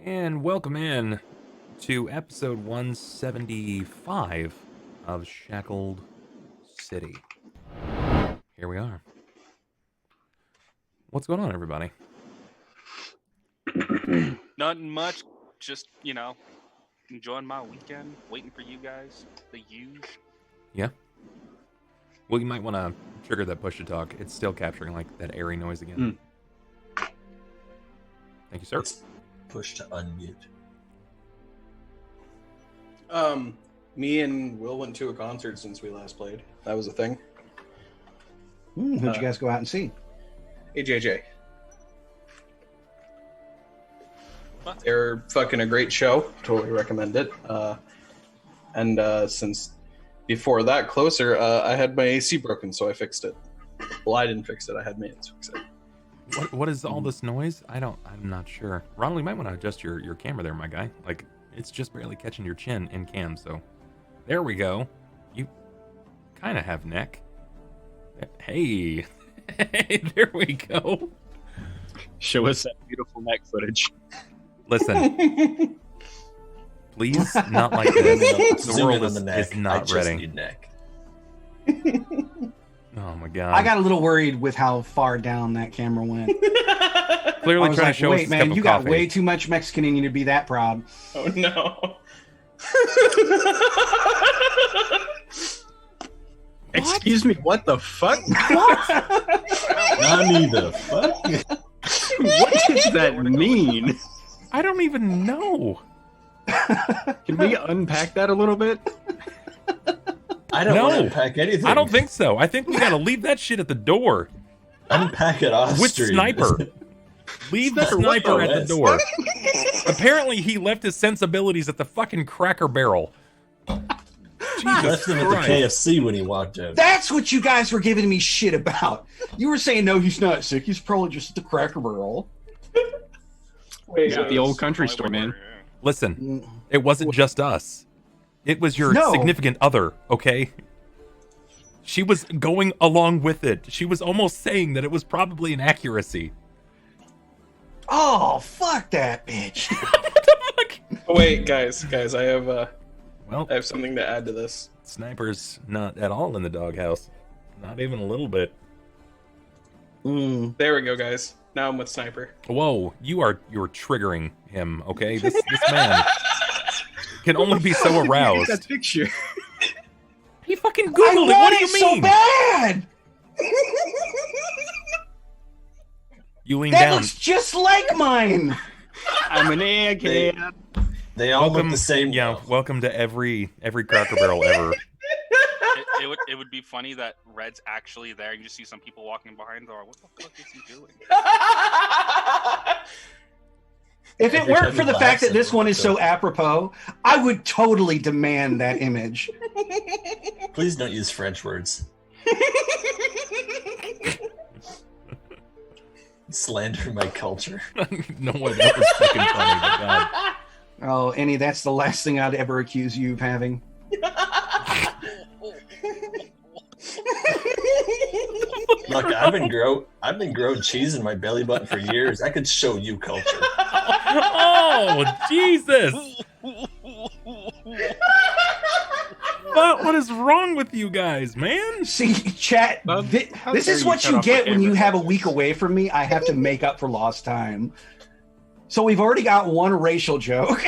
And welcome in to episode 175 of Shackled City. Here we are. What's going on, everybody? Nothing much. Just, enjoying my weekend, waiting for you guys, the yous. Yeah? Well, you might want to trigger that push to talk. It's still capturing, like, that airy noise again. Thank you, sir. It's push to unmute. Me and Will went to a concert since we last played. That was a thing. Who'd you guys go out and see? AJJ. They're fucking a great show. Totally recommend it. And since before that, closer, I had my AC broken, so I fixed it. Well, I didn't fix it. I had mates fix it. What is all this noise? I'm not sure. Ronald, you might want to adjust your camera there, my guy. Like, it's just barely catching your chin in cam, so. There we go. You kind of have neck. Hey. Hey, there we go. Show us that beautiful neck footage. Listen. Please, not like this. The world is not ready. Neck. Oh my god. I got a little worried with how far down that camera went. Clearly I was trying like, to show wait, us man, you got coffee. way too much Mexican in you to be that proud. Oh, no. Excuse me, what the fuck? Nani the fuck? What does that mean? I don't even know. Can we unpack that a little bit? I don't No. want to unpack anything. I don't think so. I think we gotta leave that shit at the door. Unpack it off With stream. Sniper. Leave the Sniper, what sniper the at the hell? door. Apparently he left his sensibilities at the fucking Cracker Barrel. Jesus Left him at the Christ. KFC when he walked out. That's what you guys were giving me shit about. You were saying, no, he's not sick. He's probably just at the Cracker Barrel. Wait, At the old country store, man. Listen, it wasn't just us. It was your No. significant other, okay? She was going along with it. She was almost saying that it was probably an accuracy. Oh, fuck that bitch. What the fuck? Oh, wait, guys, I have Well, something to add to this. Sniper's not at all in the doghouse. Not even a little bit. There we go, guys. Now I'm with Sniper. Whoa, you're triggering him, okay? This man can only be so That aroused. picture. He fucking I Googled it. What want do it you so mean? bad. You lean That down. looks just like mine. I'm an egghead. They all look the same. Yeah, welcome to every Cracker Barrel ever. It would be funny that Red's actually there. You just see some people walking behind the door. What the fuck is he doing? If it Every weren't time for he the fact that laughs, this one is so everyone apropos, I would totally demand that image. Please don't use French words. Slander my culture. No way, that was fucking funny, but God. Oh, Annie, that's the last thing I'd ever accuse you of having. Look, I've been growing cheese in my belly button for years. I could show you culture. Oh, Jesus! What is wrong with you guys, man? See, chat, Well, how this dare is you what cut you off get the when you camera? have a week away from me. I have to make up for lost time. So we've already got one racial joke.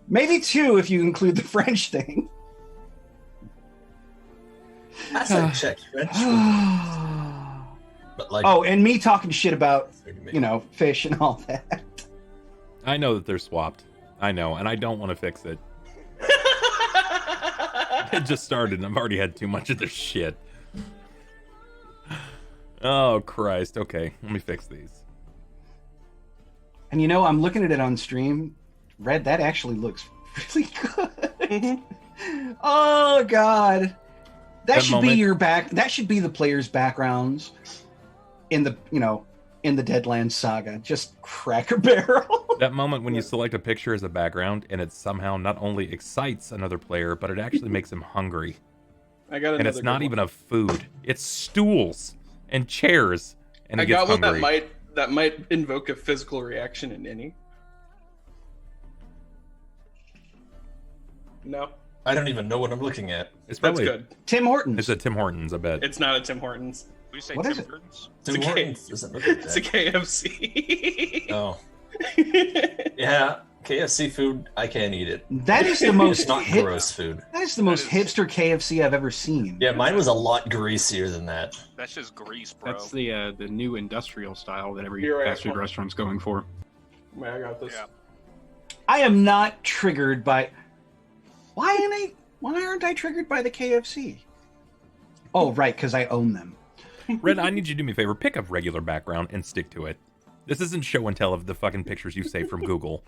Maybe two if you include the French thing. I said check French. But like, Oh, and me talking shit about, fish and all that. I know that they're swapped. I know, and I don't want to fix it. It just started, and I've already had too much of this shit. Oh, Christ. Okay, let me fix these. And I'm looking at it on stream. Red, that actually looks really good. Oh, God. That should be your back. That should be the players' backgrounds in the Deadlands saga. Just Cracker Barrel. That moment when you select a picture as a background, and it somehow not only excites another player, but it actually makes him hungry. I got another And it's not good even one. of food. It's stools and chairs, and I he gets got one hungry. that might invoke a physical reaction in any. No, I don't even know what I'm looking at. It's that's probably good. Tim Hortons. it's a Tim Hortons, I bet. It's not a Tim Hortons. We say What Tim is it? Hortons? Tim It's a Hortons doesn't look like It's a that. KFC. Oh, yeah, KFC food. I can't eat it. That is the most It's not hip- gross food. That is the most is- hipster KFC I've ever seen. Yeah, mine was a lot greasier than that. That's just grease, bro. That's the new industrial style that every You're right, fast food Mark. restaurant's going for. Man, I got this. Yeah. I am not triggered by. Why aren't I triggered by the KFC? Oh, right, because I own them. Red, I need you to do me a favor. Pick a regular background and stick to it. This isn't show and tell of the fucking pictures you saved from Google.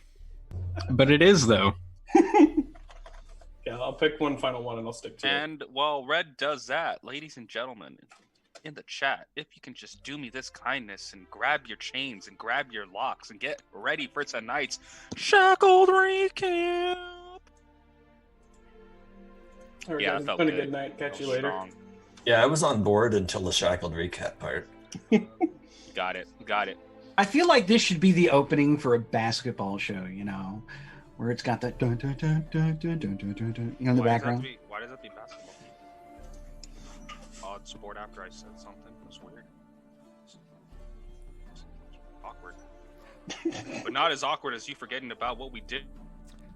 But it is, though. Yeah, I'll pick one final one and I'll stick to it. And while Red does that, ladies and gentlemen, in the chat, if you can just do me this kindness and grab your chains and grab your locks and get ready for tonight's Shackled recap. All right, Yeah, guys, it felt it's been a good. good night. Catch Felt you later. strong. Yeah, I was on board until the Shackled recap part. Got it. Got it. I feel like this should be the opening for a basketball show, you know, where it's got that dun dun dun dun dun dun dun dun dun, you know, in the background. Why does that be basketball? Odd sport after I said something. It was weird. Awkward. But not as awkward as you forgetting about what we did.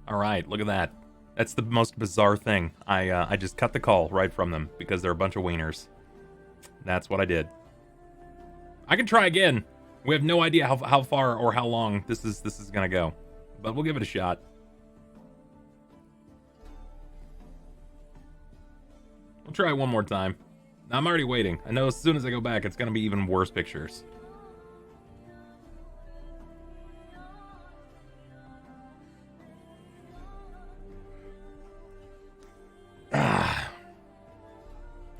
All right, look at that. That's the most bizarre thing. I just cut the call right from them because they're a bunch of wieners. That's what I did. I can try again. We have no idea how far or how long this is gonna go, but we'll give it a shot. We'll try one more time. I'm already waiting. I know as soon as I go back, it's gonna be even worse pictures.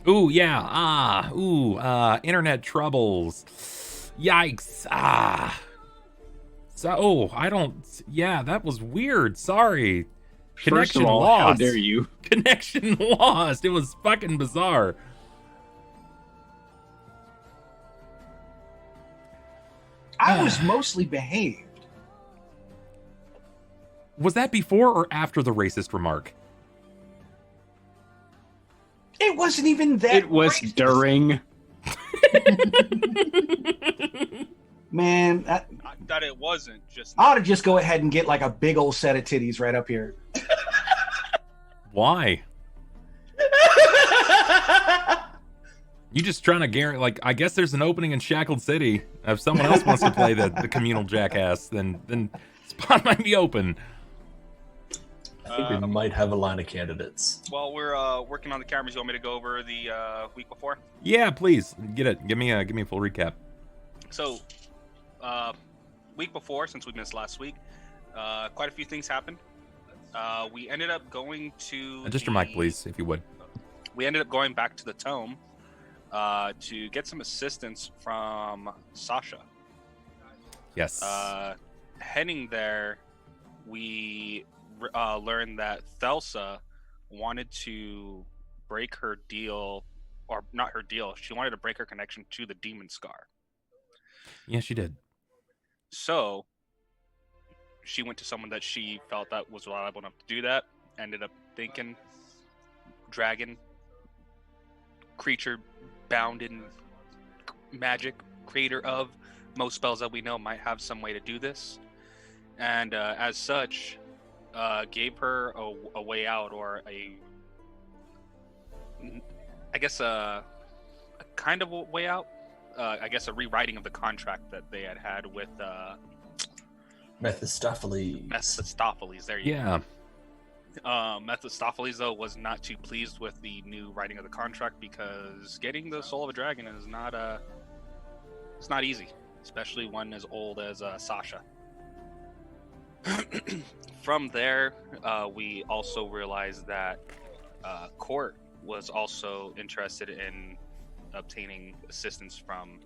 Ooh, yeah. Internet troubles. Yikes. So, I don't. Yeah, that was weird. Sorry. First Connection of all, lost. how dare you? Connection lost. It was fucking bizarre. I was mostly behaved. Was that before or after the racist remark? It wasn't even that. It was racist. during. Man, I thought it wasn't just. I ought to just go ahead and get like a big old set of titties right up here. Why? You just trying to guarantee, like, I guess there's an opening in Shackled City. If someone else wants to play the communal jackass, then spot might be open. I think we might have a line of candidates. While we're working on the cameras, you want me to go over the week before? Yeah, please get it. Give me a full recap. So, week before, since we missed last week, quite a few things happened. We ended up going to Just your mic, please, if you would. We ended up going back to the Tome to get some assistance from Sasha. Yes. Heading there, we learned that Thelsa wanted to break her deal, or not her deal. She wanted to break her connection to the Demon Scar. Yeah, she did. So she went to someone that she felt that was reliable enough to do that. Ended up thinking dragon creature bound in magic, creator of most spells that we know, might have some way to do this, and as such gave her a way out, or I guess a kind of a way out. I guess a rewriting of the contract that they had with Mephistopheles. There you Yeah. go. Mephistopheles, though, was not too pleased with the new writing of the contract, because getting the soul of a dragon is not it's not easy, especially one as old as Sasha. From there, we also realized that Cort was also interested in obtaining assistance from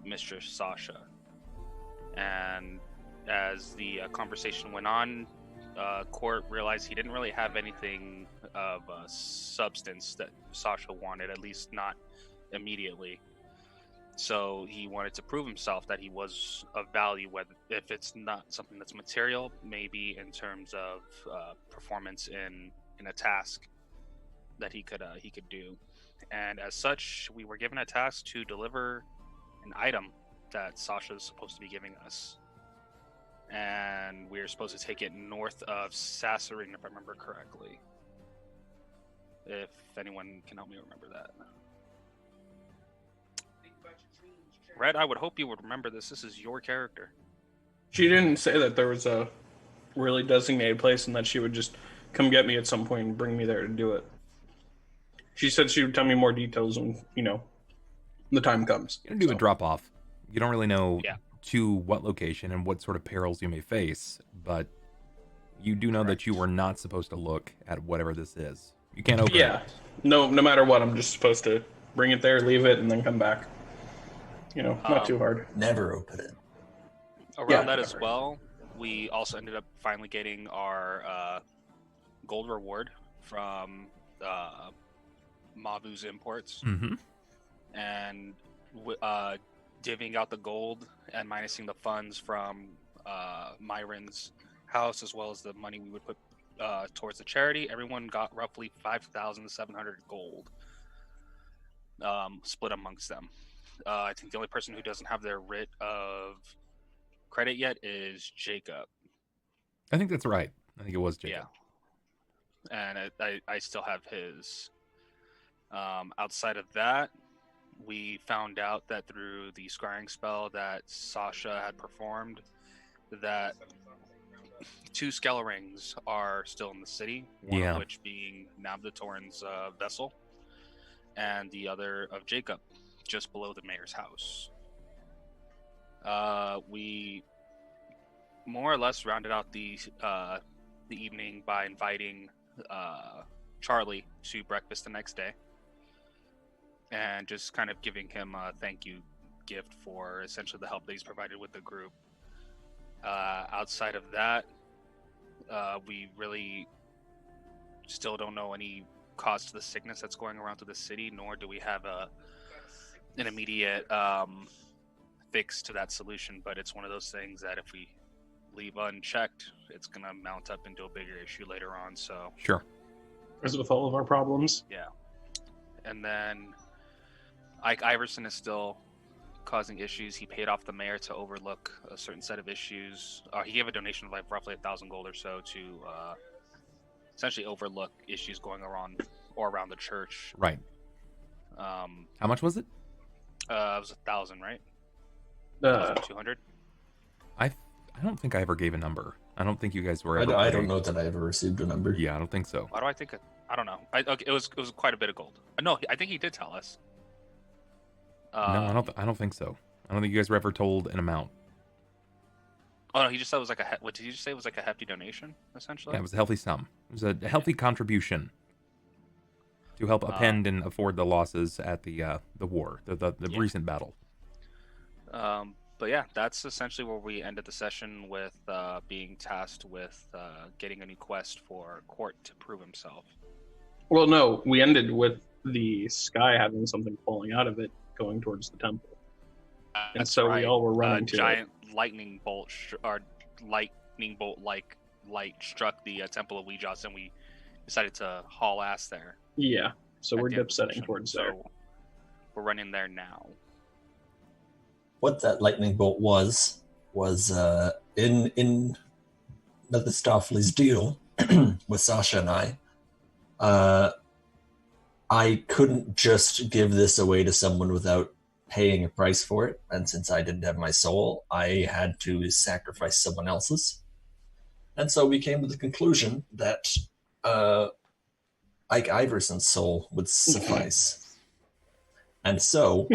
Mistress Sasha. And as the conversation went on, Cort realized he didn't really have anything of substance that Sasha wanted, at least not immediately. So he wanted to prove himself that he was of value, whether if it's not something that's material, maybe in terms of performance in a task that he could do. And as such, we were given a task to deliver an item that Sasha is supposed to be giving us. And we're supposed to take it north of Sassarin, if I remember correctly. If anyone can help me remember that. Red, I would hope you would remember this. This is your character. She didn't say that there was a really designated place and that she would just come get me at some point and bring me there to do it. She said she would tell me more details when, the time comes. You're gonna do a drop off. You don't really know Yeah. to what location and what sort of perils you may face, but you do know that you were not supposed to look at whatever this is. You can't open Yeah. it. No matter what, I'm just supposed to bring it there, leave it, and then come back. Not too hard. Never open it. Around that as well, we also ended up finally getting our gold reward from Mavu's imports. Mm-hmm. And divvying out the gold and minusing the funds from Myron's house, as well as the money we would put towards the charity, everyone got roughly 5,700 gold split amongst them. I think the only person who doesn't have their writ of credit yet is Jakob. I think that's right. I think it was Jacob. Yeah. And I still have his. Outside of that, we found out that through the scrying spell that Sasha had performed, that 2 Skell rings are still in the city, one of which being Nabdatorin's vessel, and the other of Jakob, just below the mayor's house. We more or less rounded out the evening by inviting Charlie to breakfast the next day, and just kind of giving him a thank you gift for essentially the help that he's provided with the group. Outside of that, we really still don't know any cause to the sickness that's going around through the city, nor do we have an immediate fix to that solution. But it's one of those things that if we leave unchecked, it's going to mount up into a bigger issue later on. So Sure. As with all of our problems. Yeah. And then Ike Iverson is still causing issues. He paid off the mayor to overlook a certain set of issues. He gave a donation of like roughly 1,000 gold or so to essentially overlook issues going around the church. Right. How much was it? It was 1,000, right? 200. I don't think I ever gave a number. I don't think you guys were. I don't know that I ever received a number. Yeah, I don't think so. Why do I think I don't know. Okay, it was quite a bit of gold. No, I think he did tell us. No, I don't think so. I don't think you guys were ever told an amount. Oh no, he just said it was like what did he just say? It was like a hefty donation, essentially. Yeah, it was a healthy sum. It was a healthy contribution to help append and afford the losses at the war, the recent battle. But yeah, that's essentially where we ended the session with being tasked with getting a new quest for Cort to prove himself. Well, no, we ended with the sky having something falling out of it going towards the temple. And so we all were running to giant lightning bolt like light struck the Temple of Wee Jas, and we decided to haul ass there. Yeah, so we're at the dip setting position. towards So there. we're running there now. What that lightning bolt was in Mephistopheles' deal with Sasha and I couldn't just give this away to someone without paying a price for it, and since I didn't have my soul, I had to sacrifice someone else's. And so we came to the conclusion that Ike Iverson's soul would suffice. And so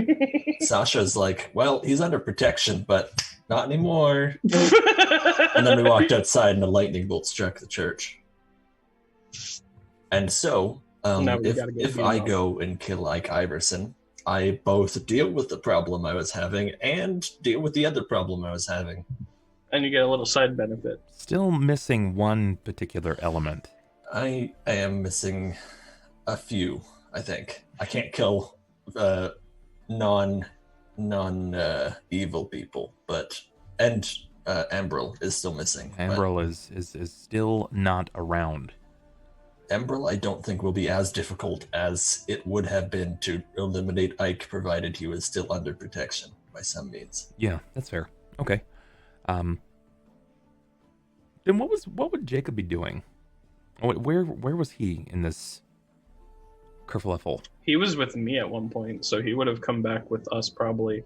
Sasha's like, well, he's under protection, but not anymore. And then we walked outside and a lightning bolt struck the church. And so, if I go and kill Ike Iverson, I both deal with the problem I was having and deal with the other problem I was having. And you get a little side benefit. Still missing one particular element. I am missing a few, I think. I can't kill non non-evil people, and Ambril is still missing. Ambril is still not around. Ambril, I don't think will be as difficult as it would have been to eliminate Ike, provided he was still under protection by some means. Yeah, that's fair. Okay. Then what would Jakob be doing? Where was he in this kerfuffle? He was with me at one point, so he would have come back with us probably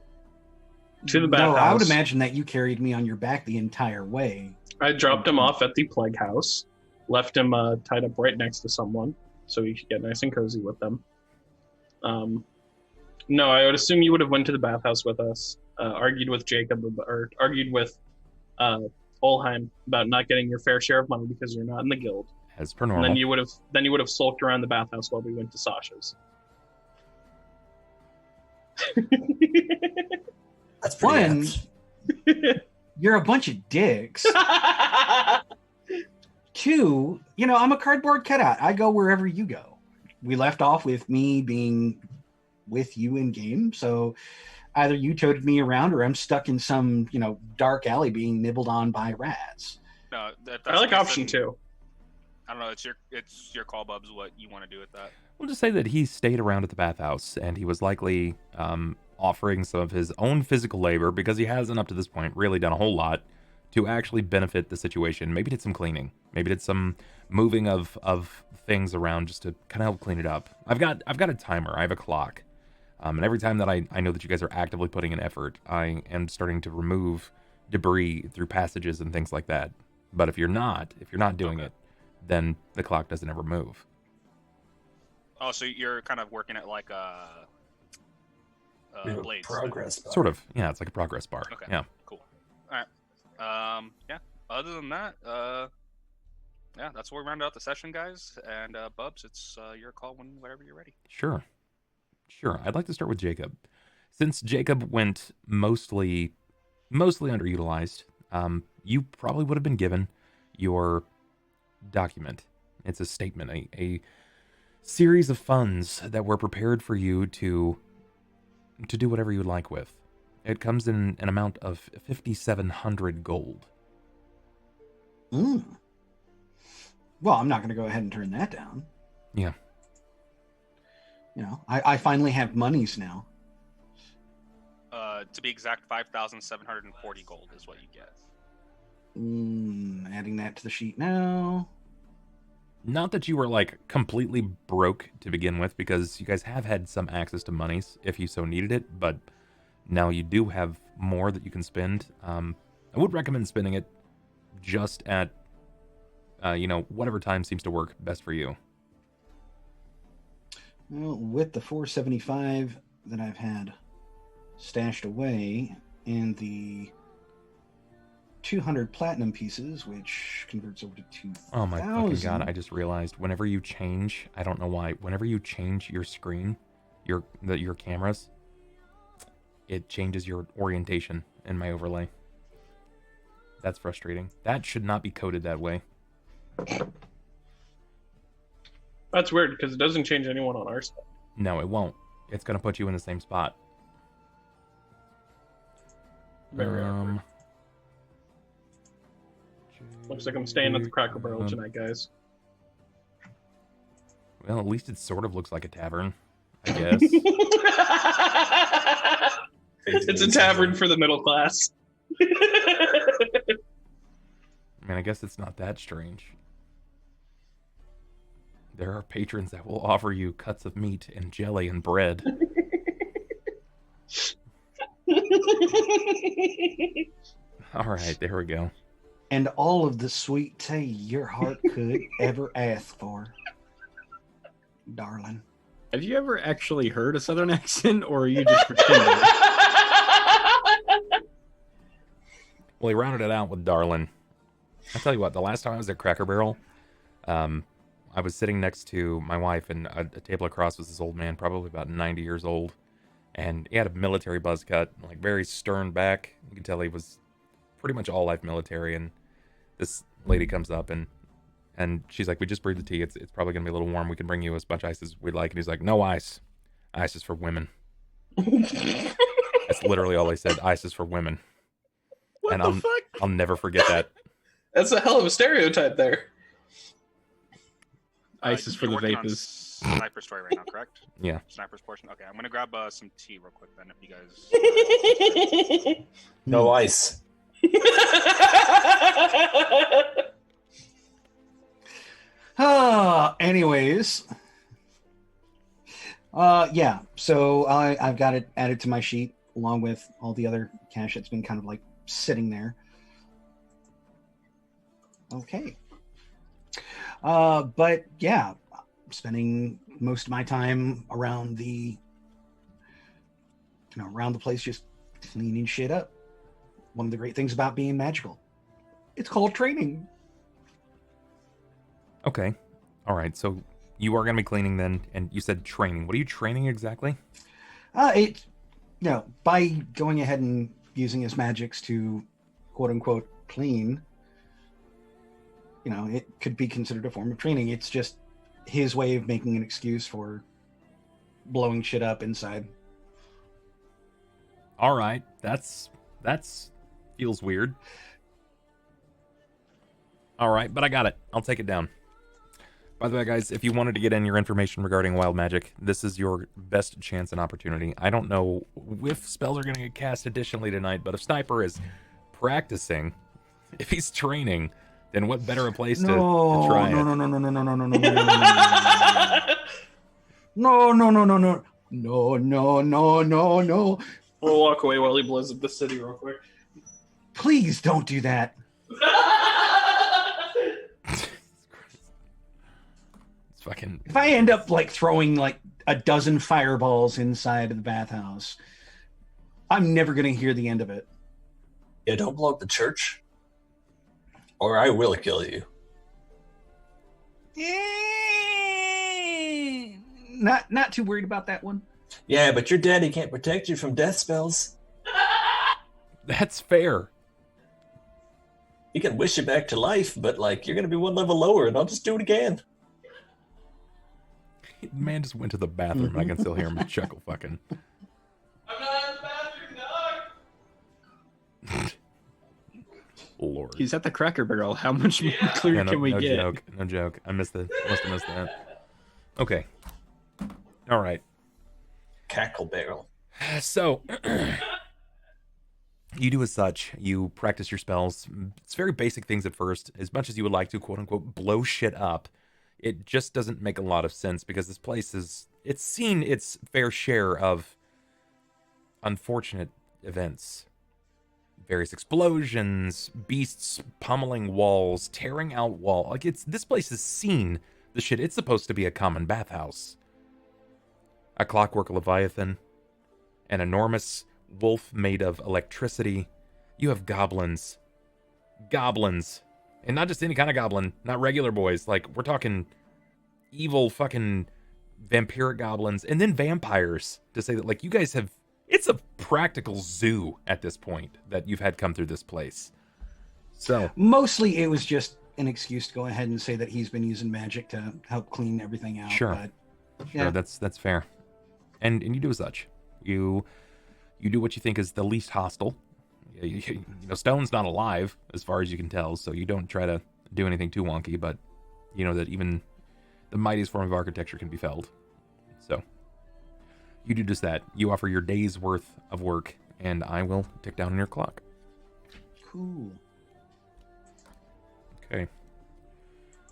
to the bathhouse. No, I would imagine that you carried me on your back the entire way. I dropped him off at the plague house, left him tied up right next to someone, so he could get nice and cozy with them. No, I would assume you would have went to the bathhouse with us, argued with Jakob, or argued with Ulhime about not getting your fair share of money because you're not in the guild. As per normal. And then you would have sulked around the bathhouse while we went to Sasha's. That's pretty apt. You're a bunch of dicks. 2, I'm a cardboard cutout. I go wherever you go. We left off with me being with you in game, so either you toted me around or I'm stuck in some, dark alley being nibbled on by rats. No, that's I like option 2. I don't know. It's your call, Bubs. What you want to do with that? We'll just say that he stayed around at the bathhouse, and he was likely offering some of his own physical labor, because he hasn't up to this point really done a whole lot to actually benefit the situation. Maybe did some cleaning. Maybe did some moving of things around just to kind of help clean it up. I've got a timer. I have a clock. And every time that I know that you guys are actively putting in effort, I am starting to remove debris through passages and things like that. But if you're not doing it, then the clock doesn't ever move. Oh, so you're kind of working at like a blades. Progress bar. Sort of. Yeah, it's like a progress bar. Okay. Yeah. Cool. All right. Yeah. Other than that, yeah, that's where we round out the session, guys. And Bubs, it's your call whenever you're ready. Sure. I'd like to start with Jakob. Since Jakob went mostly underutilized, you probably would have been given your document. It's a statement, a series of funds that were prepared for you to do whatever you would like with. It comes in an amount of 5,700 gold. Well, I'm not going to go ahead and turn that down. Yeah. I finally have monies now. To be exact, 5,740 gold is what you get. Adding that to the sheet now. Not that you were like completely broke to begin with, because you guys have had some access to monies if you so needed it, but now you do have more that you can spend. I would recommend spending it just at, whatever time seems to work best for you. Well, with the 475 that I've had stashed away and the 200 platinum pieces, which converts over to 2,000. Oh my fucking god, I just realized whenever you change, I don't know why, whenever you change your screen, your cameras, it changes your orientation in my overlay. That's frustrating. That should not be coded that way. That's weird, because it doesn't change anyone on our side. No, it won't. It's going to put you in the same spot. Very awkward. Looks like I'm staying at the Cracker Barrel tonight, guys. Well, at least it sort of looks like a tavern, I guess. It's a tavern for the middle class. I mean, I guess it's not that strange. There are patrons that will offer you cuts of meat and jelly and bread. All right, there we go. And all of the sweet tea your heart could ever ask for, darling. Have you ever actually heard a Southern accent, or are you just pretending? Well, he rounded it out with darling. I'll tell you what, the last time I was at Cracker Barrel, I was sitting next to my wife, and a table across was this old man, probably about 90 years old. And he had a military buzz cut, like very stern back. You can tell he was pretty much all life military. And this lady comes up and she's like, "We just brewed the tea. It's probably gonna be a little warm. We can bring you as much ice as we'd like." And he's like, "No ice. Ice is for women." It's That's literally all I said. Ice is for women. What And the fuck? I'll never forget that. That's a hell of a stereotype there. Ice is for you're the working on vapors. Sniper story right now, correct? Yeah. Sniper's portion. Okay, I'm gonna grab some tea real quick then, if you guys. No ice. Anyways. Yeah, so I've got it added to my sheet along with all the other cash that's been kind of like sitting there. Okay. But yeah, spending most of my time around around the place just cleaning shit up. One of the great things about being magical. It's called training. Okay. All right. So you are going to be cleaning then, and you said training. What are you training exactly? By going ahead and using his magics to quote unquote clean, it could be considered a form of training. It's just his way of making an excuse for blowing shit up inside. All right. That's feels weird. All right, but I got it. I'll take it down. By the way, guys, if you wanted to get in your information regarding wild magic, this is your best chance and opportunity. I don't know if spells are going to get cast additionally tonight, but if Sniper is practicing, if he's training, then what better a place to try it? No. We'll walk away while he blows up the city real quick. Please don't do that. It's fucking. If I end up like throwing like a dozen fireballs inside of the bathhouse, I'm never going to hear the end of it. Yeah, don't blow up the church, or I will kill you. Not too worried about that one. Yeah, but your daddy can't protect you from death spells. That's fair. He can wish you back to life, but you're gonna be one level lower, and I'll just do it again. Man just went to the bathroom, and I can still hear him chuckle fucking. I'm not in the bathroom, dog. Lord. He's at the Cracker Barrel. How much more clear can we get? No joke. I must have missed that. Okay. All right. Cackle barrel. So, you do as such. You practice your spells. It's very basic things at first. As much as you would like to, quote unquote, blow shit up, it just doesn't make a lot of sense because this place it's seen its fair share of unfortunate events. Various explosions, beasts pummeling walls, tearing out wall. This place has seen the shit. It's supposed to be a common bathhouse. A clockwork leviathan, an enormous wolf made of electricity. You have goblins. And not just any kind of goblin, not regular boys. We're talking evil fucking vampiric goblins, and then vampires. To say that, you guys have... It's a practical zoo at this point that you've had come through this place. So... Mostly it was just an excuse to go ahead and say that he's been using magic to help clean everything out. Sure. But, yeah. Sure, that's fair. And you do as such. You do what you think is the least hostile. Stone's not alive, as far as you can tell, so you don't try to do anything too wonky, but you know that even the mightiest form of architecture can be felled. So, you do just that. You offer your day's worth of work, and I will tick down on your clock. Cool. Okay.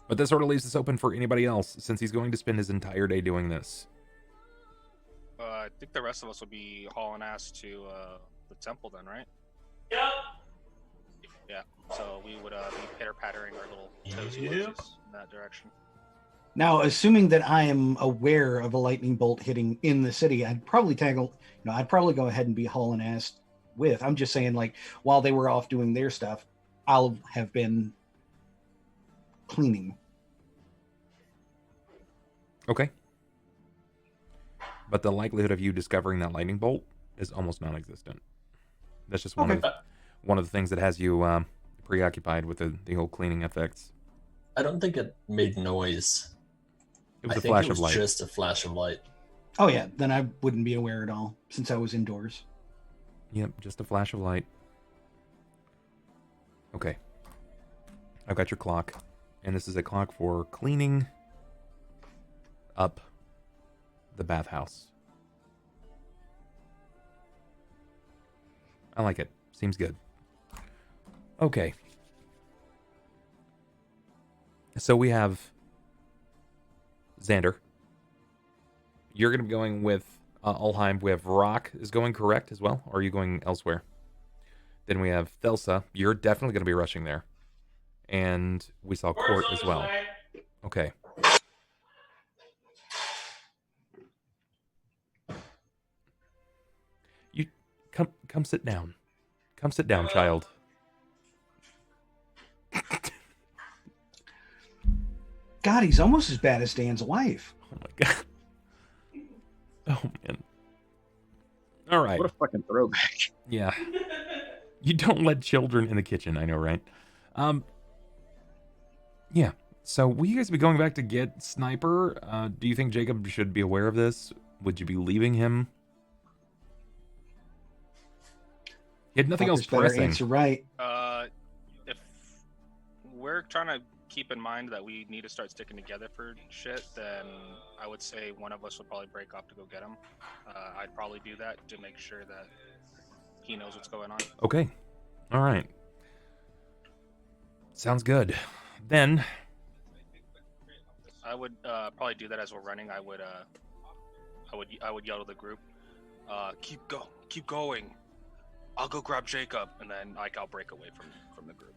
But this sort of leaves this open for anybody else, since he's going to spend his entire day doing this. I think the rest of us will be hauling ass to the temple then, right? Yep. Yeah. So we would be pitter-pattering our little toes in that direction. Now, assuming that I am aware of a lightning bolt hitting in the city, I'd probably I'd probably go ahead and be hauling ass with. I'm just saying, while they were off doing their stuff, I'll have been cleaning. Okay. But the likelihood of you discovering that lightning bolt is almost non-existent. That's just one of the things that has you preoccupied with the whole cleaning effects. I don't think it made noise. It was a flash of light. Just a flash of light. Oh yeah, then I wouldn't be aware at all since I was indoors. Yep, just a flash of light. Okay. I've got your clock. And this is a clock for cleaning up the bathhouse. I like it. Seems good. Okay. So we have Xander. You're going to be going with Ulhime. We have Rahk is going correct as well. Or are you going elsewhere? Then we have Thelsa. You're definitely going to be rushing there. And we saw Cort as well. Okay. You come sit down. Come sit down, child. God, he's almost as bad as Dan's wife. Oh my god. Oh man. All right. What a fucking throwback. Yeah. You don't let children in the kitchen, I know, right? Yeah. So will you guys be going back to get Sniper? Do you think Jacob should be aware of this? Would you be leaving him? He had nothing else pressing. Answer right. If we're trying to keep in mind that we need to start sticking together for shit, then I would say one of us would probably break off to go get him. I'd probably do that to make sure that he knows what's going on. Okay. All right. Sounds good. Then I would probably do that as we're running. I would yell to the group, keep going. I'll go grab Jacob, and then I'll break away from the group.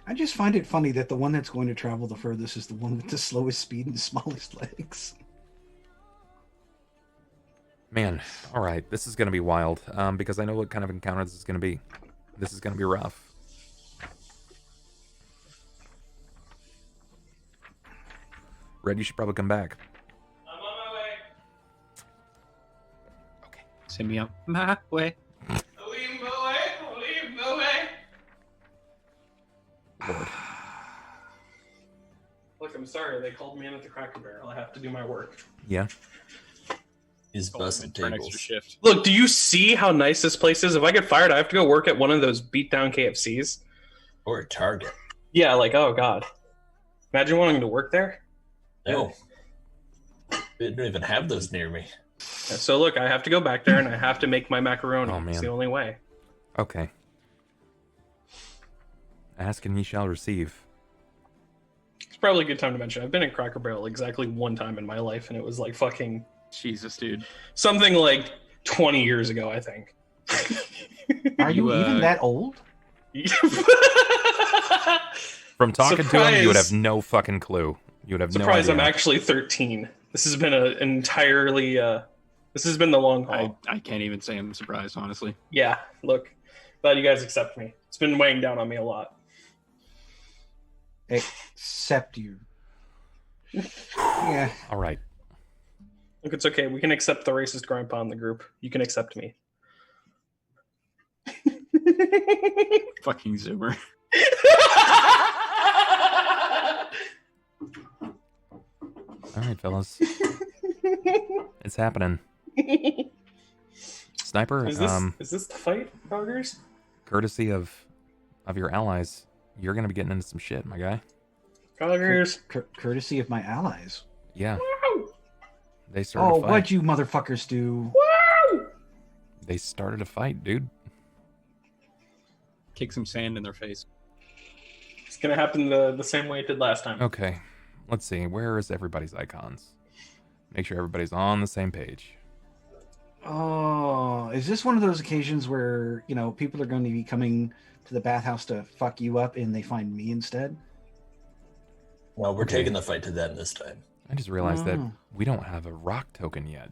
I just find it funny that the one that's going to travel the furthest is the one with the slowest speed and the smallest legs. Man, all right, this is going to be wild, because I know what kind of encounter this is going to be. This is going to be rough. Red, you should probably come back. I'm on my way. Okay. Send me up my way. Leave my way. Lord. Look, I'm sorry. They called me in at the Cracker Barrel. I have to do my work. Yeah. He's busting For an extra tables. shift. Look, do you see how nice this place is? If I get fired, I have to go work at one of those beat-down KFCs. Or a Target. Yeah, like, oh, God. Imagine wanting to work there. No. They don't even have those near me. Yeah, so, look, I have to go back there, and I have to make my macaroni. Oh, man. It's the only way. Okay. Ask and ye shall receive. It's probably a good time to mention. I've been at Cracker Barrel exactly one time in my life, and it was like fucking Jesus, dude. something like 20 years ago, I think. Are you even that old? From talking to him, Surprise. you would have no fucking clue. You would have Surprise, no I'm idea. actually 13. This has been an entirely, this has been the long haul. I can't even say I'm surprised, honestly. Yeah, look, glad you guys accept me. It's been weighing down on me a lot. Except you. Yeah. All right. Look, it's okay. We can accept the racist grandpa in the group. You can accept me. Fucking Zoomer. All right, fellas. It's happening. Sniper, Is this the fight, Boggers? courtesy of your allies, you're going to be getting into some shit, my guy. Boggers. Courtesy of my allies. Yeah. They started Oh, a fight. what'd you motherfuckers do? They started a fight, dude. Kick some sand in their face. It's gonna happen the same way it did last time. Okay. Let's see. Where is everybody's icons? Make sure everybody's on the same page. Oh, is this one of those occasions where, you know, people are going to be coming to the bathhouse to fuck you up and they find me instead? Well, we're Okay. taking the fight to them this time. I just realized that Oh. we don't have a rock token yet.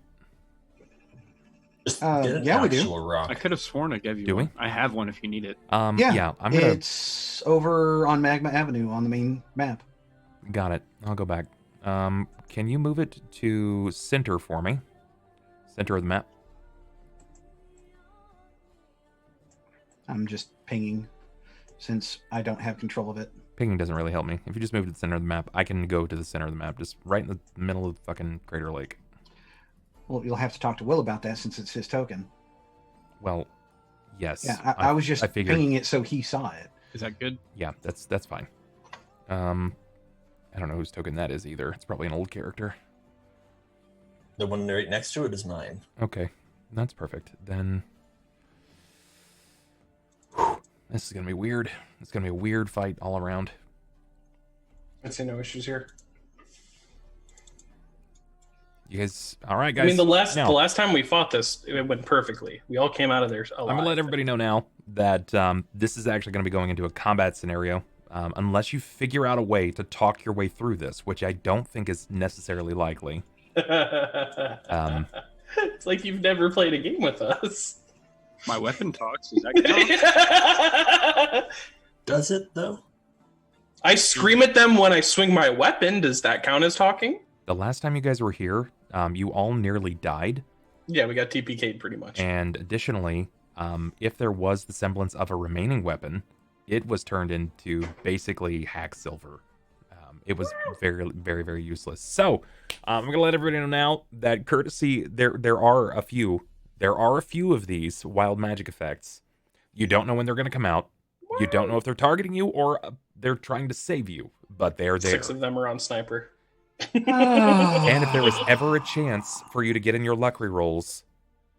Just Uh, get an yeah, we do. actual rock. I could have sworn I gave you Do we? one. I have one if you need it. Yeah, I'm gonna It's over on Magma Avenue on the main map. got it. I'll go back. Can you move it to center for me? Center of the map. I'm just pinging since I don't have control of it. Pinging doesn't really help me. If you just move to the center of the map, I can go to the center of the map, just right in the middle of the fucking Crater Lake. Well, you'll have to talk to Will about that since it's his token. Well, Yes. Yeah, I was just I figured. pinging it so he saw it. Is that good? Yeah, that's fine. I don't know whose token that is either. It's probably an old character. The one right next to it is mine. Okay, that's perfect. Then this is gonna be weird. It's gonna be a weird fight all around. I'd say no issues here. You guys, all right, guys. I mean, the last Now, time we fought this, it went perfectly. We all came out of there alive. I'm gonna let everybody know now that this is actually gonna be going into a combat scenario. Unless you figure out a way to talk your way through this, which I don't think is necessarily likely. It's like you've never played a game with us. My weapon talks. Is that count? Does it, though? I scream at them when I swing my weapon. Does that count as talking? The last time you guys were here, you all nearly died. Yeah, we got TPK'd pretty much. And additionally, if there was the semblance of a remaining weapon, it was turned into basically hack silver. It was very, very, very useless. So I'm gonna let everybody know now that courtesy there are a few of these wild magic effects. You don't know when they're gonna come out. You don't know if they're targeting you or they're trying to save you, but they're there. 6 of them are on sniper. And if there was ever a chance for you to get in your luck rerolls,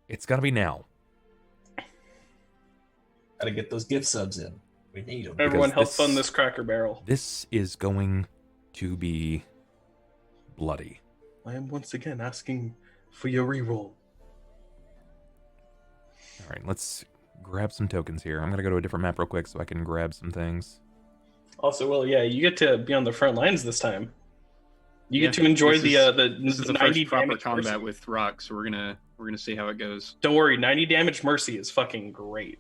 it's gonna be now. Gotta get those gift subs in. We need them. Everyone help this- fund this Cracker Barrel. This is going to be bloody. I am once again asking for your reroll. All right, let's grab some tokens here. I'm gonna go to a different map real quick so I can grab some things. Also, Will, yeah, you get to be on the front lines this time. You Yeah, get to enjoy this is the the 90 first proper damage combat mercy. with Rahk, so we're gonna see how it goes. Don't worry, 90 damage mercy is fucking great.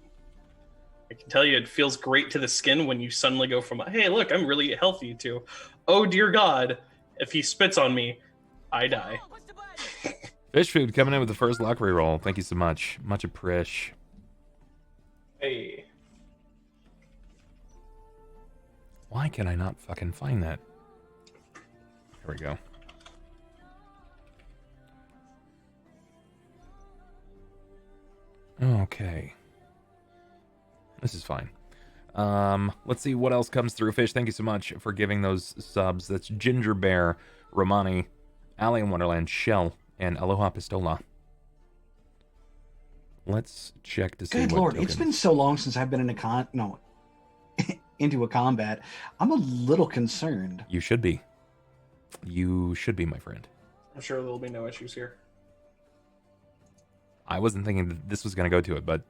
I can tell you, it feels great to the skin when you suddenly go from, hey, look, I'm really healthy, to, oh dear God, if he spits on me, I die. Fish food coming in with the first luck reroll. Thank you so much. Much appreciate. Hey. Why can I not fucking find that? Here we go. Okay. This is fine. Let's see what else comes through. Fish, thank you so much for giving those subs. That's Ginger Bear, Romani, Alien Wonderland, Shell, and Aloha Pistola. Let's check to see Good what lord, tokens. it's been so long since I've been in into a combat. I'm a little concerned. You should be. You should be, my friend. I'm sure there'll be no issues here. I wasn't thinking that this was going to go to it, but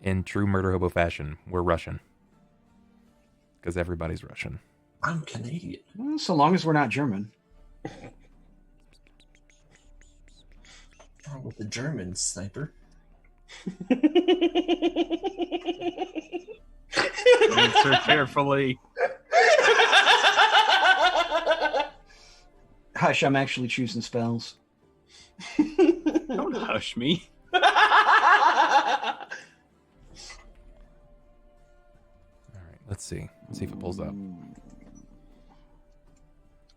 in true Murder Hobo fashion, we're Russian. Because everybody's Russian. I'm Canadian. Well, so long as we're not German. With the German sniper. Answer carefully. Hush, I'm actually choosing spells. Don't hush me. All right, let's see. Let's see if it pulls up.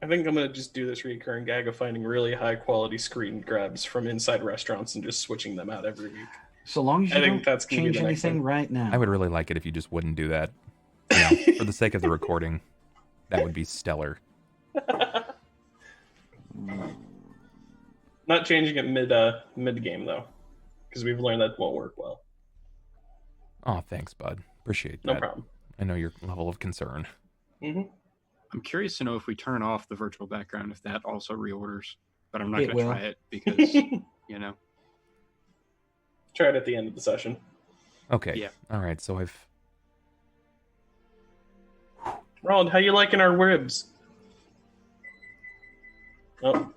I think I'm going to just do this recurring gag of finding really high quality screen grabs from inside restaurants and just switching them out every week. So long as you I think don't that's gonna be change the next anything thing. right now. I would really like it if you just wouldn't do that. You know, for the sake of the recording. That would be stellar. Not changing it mid game though, because we've learned that won't work well. Oh, thanks, bud. Appreciate that. No problem. I know your level of concern. Hmm. I'm curious to know if we turn off the virtual background, if that also reorders. But I'm not It going to will. try it because, you know. Try it at the end of the session. Okay. Yeah. All right. So I've. Roland, how you liking our ribs? Oh.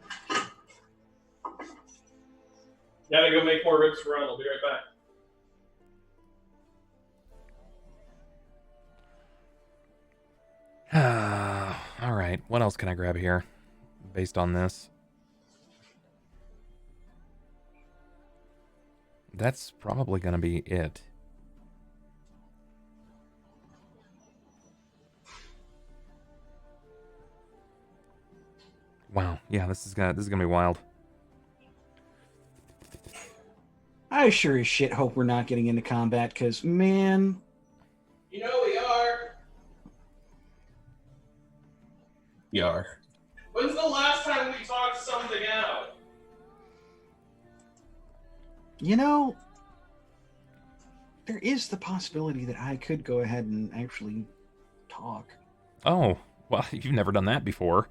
Gotta go make more ribs for Ron. I'll be right back. All right. What else can I grab here based on this? That's probably going to be it. Wow. Yeah, this is gonna be wild. I sure as shit hope we're not getting into combat, because, man... You know we are. We are. When's the last time we talked something out? You know, there is the possibility that I could go ahead and actually talk. Oh, well, you've never done that before.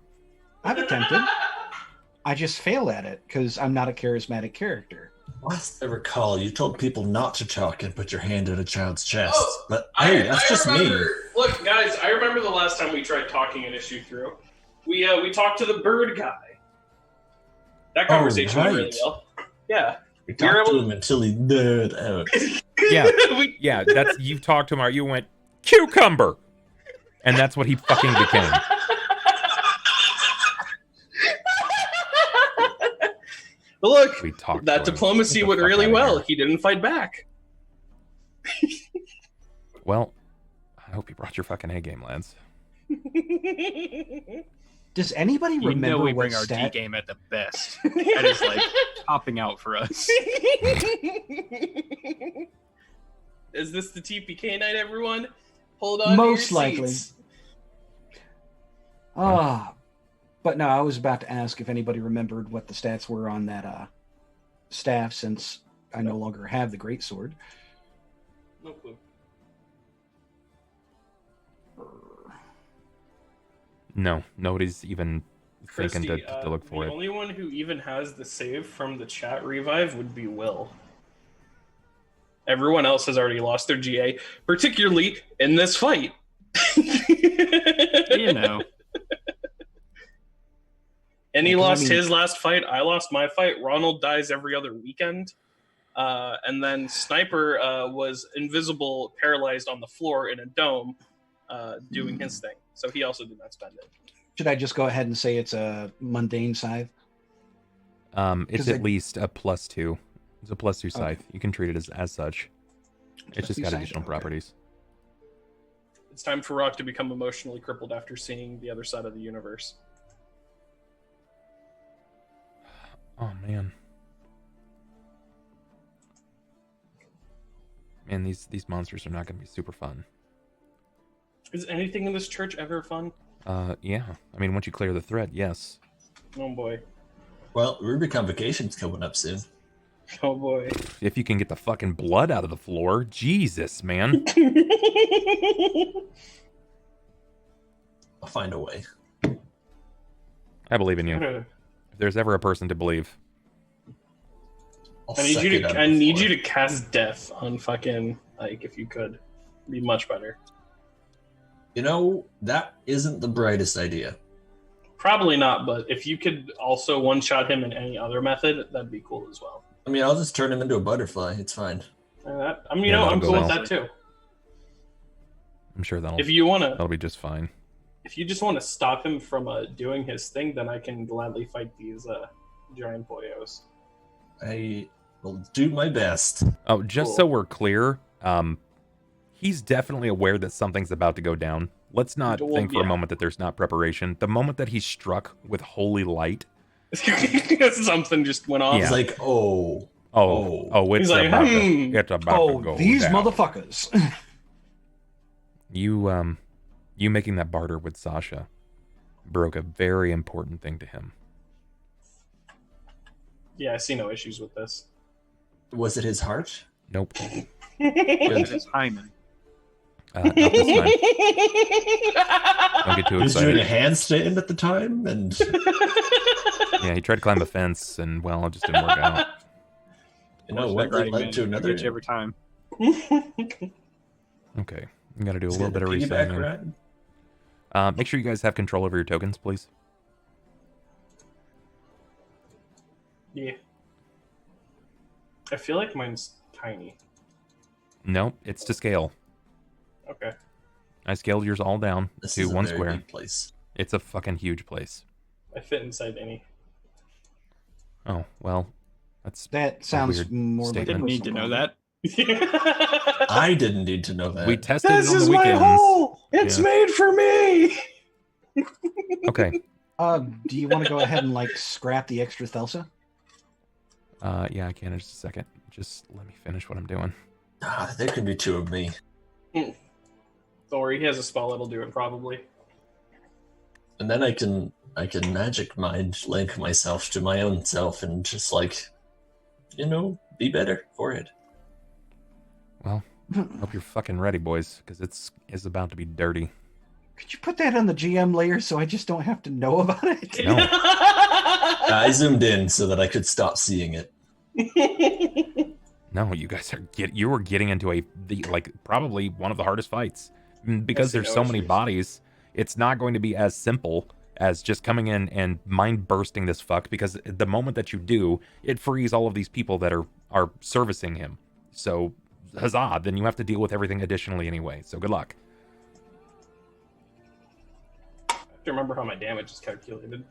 I've attempted. I just fail at it because I'm not a charismatic character. Last I recall, you told people not to talk and put your hand in a child's chest. Oh, But hey, that's just me. Look, guys, I remember the last time we tried talking an issue through. We talked to the bird guy. That conversation went really well. Yeah. We talked to him until he nerd out. Yeah, yeah. That's you've talked to him. You went cucumber, and that's what he fucking became. Look, We talked. that diplomacy went really well. He didn't fight back. Well, I hope you brought your fucking A game, lads. Does anybody You remember know we what bring our D stat? game at the best. That is like topping out for us. Is this the TPK night, everyone? Hold on. Most to your likely. seats. But no, I was about to ask if anybody remembered what the stats were on that staff, since I no longer have the greatsword. No clue. No, nobody's even thinking Christy, to look for the it. only one who even has the save from the chat revive would be Will. Everyone else has already lost their GA, particularly in this fight. You know. And he Yeah, 'cause I lost mean- his last fight. I lost my fight. Ronald dies every other weekend. And then Sniper was invisible, paralyzed on the floor in a dome, doing his thing. So he also did not spend it. Should I just go ahead and say it's a mundane scythe? It's 'Cause at I- least a +2. It's a +2 Okay. scythe. You can treat it as such. It's just +2 got scythe? additional Okay. properties. It's time for Rahk to become emotionally crippled after seeing the other side of the universe. Oh man. Man, these monsters are not going to be super fun. Is anything in this church ever fun? Yeah. I mean, once you clear the threat, yes. Oh boy. Well, Rubicon Vacation's coming up soon. Oh boy. If you can get the fucking blood out of the floor, Jesus, man. I'll find a way. I believe in you. If there's ever a person to believe. I'll I need suck you it to up I need before. you to cast death on fucking Ike if you could. It'd be much better. You know, that isn't the brightest idea. Probably not, but if you could also one shot him in any other method, that'd be cool as well. I mean, I'll just turn him into a butterfly. It's fine. I mean, you Yeah, know, that'll I'm go cool with well. that too. I'm sure If you that'll be just fine. if you just want to stop him from doing his thing, then I can gladly fight these giant boyos. I will do my best. Oh, just Cool. so we're clear, he's definitely aware that something's about to go down. Let's not Well, think for a yeah. moment that there's not preparation. The moment that he's struck with holy light, Something just went off. Yeah. He's like, oh, it's He's like, about to, it's about Oh, to go these down. motherfuckers. You making that barter with Sasha broke a very important thing to him. Yeah, I see no issues with this. was it his heart? Nope. It is Hyman. Not this time. Don't get too He was doing a excited. handstand at the time, and Yeah, he tried to climb a fence, and well, it just didn't work out. you know Watch what? that That writing, led man. to It another gets you every time. Okay, you got to do a Is little it bit of piggyback resetting. ride? Make sure you guys have control over your tokens, please. Yeah. I feel like mine's tiny. Nope, it's to scale. Okay. I scaled yours all down This to is a one very square. big place. It's a fucking huge place. I fit inside any. Oh, well, that's... That sounds weird more like a statement. Didn't need to personal know problem. that. I didn't need to know that. We tested it on the weekends. It's Yeah. made for me. Okay. Do you want to go ahead and like scrap the extra Thelsa? Yeah, I can in just a second. Just let me finish what I'm doing. There can be two of me. Don't worry, he has a spell that'll do it probably. And then I can magic mind link myself to my own self and just like, be better for it. Well, hope you're fucking ready, boys, because it's about to be dirty. Could you put that on the GM layer so I just don't have to know about it? No. I zoomed in so that I could stop seeing it. No, you guys are getting into probably one of the hardest fights. Because there's so many bodies, it's not going to be as simple as just coming in and mind bursting this fuck, because the moment that you do, it frees all of these people that are servicing him. So, huzzah, then you have to deal with everything additionally anyway. So good luck. I have to remember how my damage is calculated.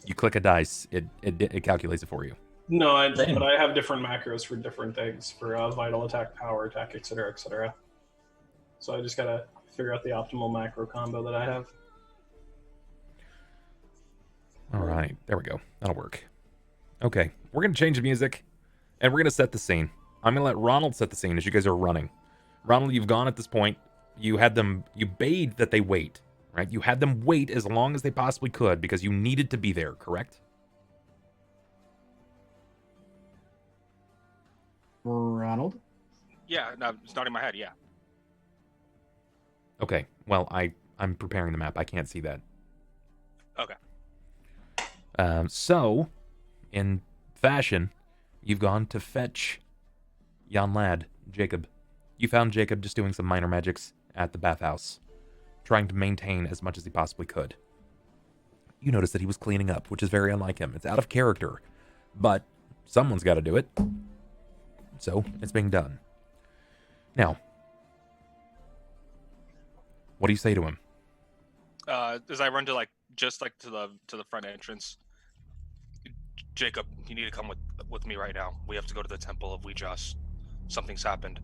You click a dice, it calculates it for you. No, but I have different macros for different things, for vital attack, power attack, etc., etc. So I just gotta figure out the optimal macro combo that I have. All right, there we go. That'll work. Okay, we're going to change the music, and we're going to set the scene. I'm going to let Ronald set the scene as you guys are running. Ronald, you've gone at this point. You bade that they wait, right? You had them wait as long as they possibly could because you needed to be there, correct? Ronald? Yeah, no, it's not in my head, yeah. Okay, well, I'm preparing the map. I can't see that. Okay. So, in fashion, you've gone to fetch yon lad, Jakob. You found Jakob just doing some minor magics at the bathhouse, trying to maintain as much as he possibly could. You notice that he was cleaning up, which is very unlike him. It's out of character, but someone's got to do it. So, it's being done. Now, what do you say to him? As I run to to the front entrance, Jakob, you need to come with me right now. We have to go to the Temple of Wee Jas. Something's happened.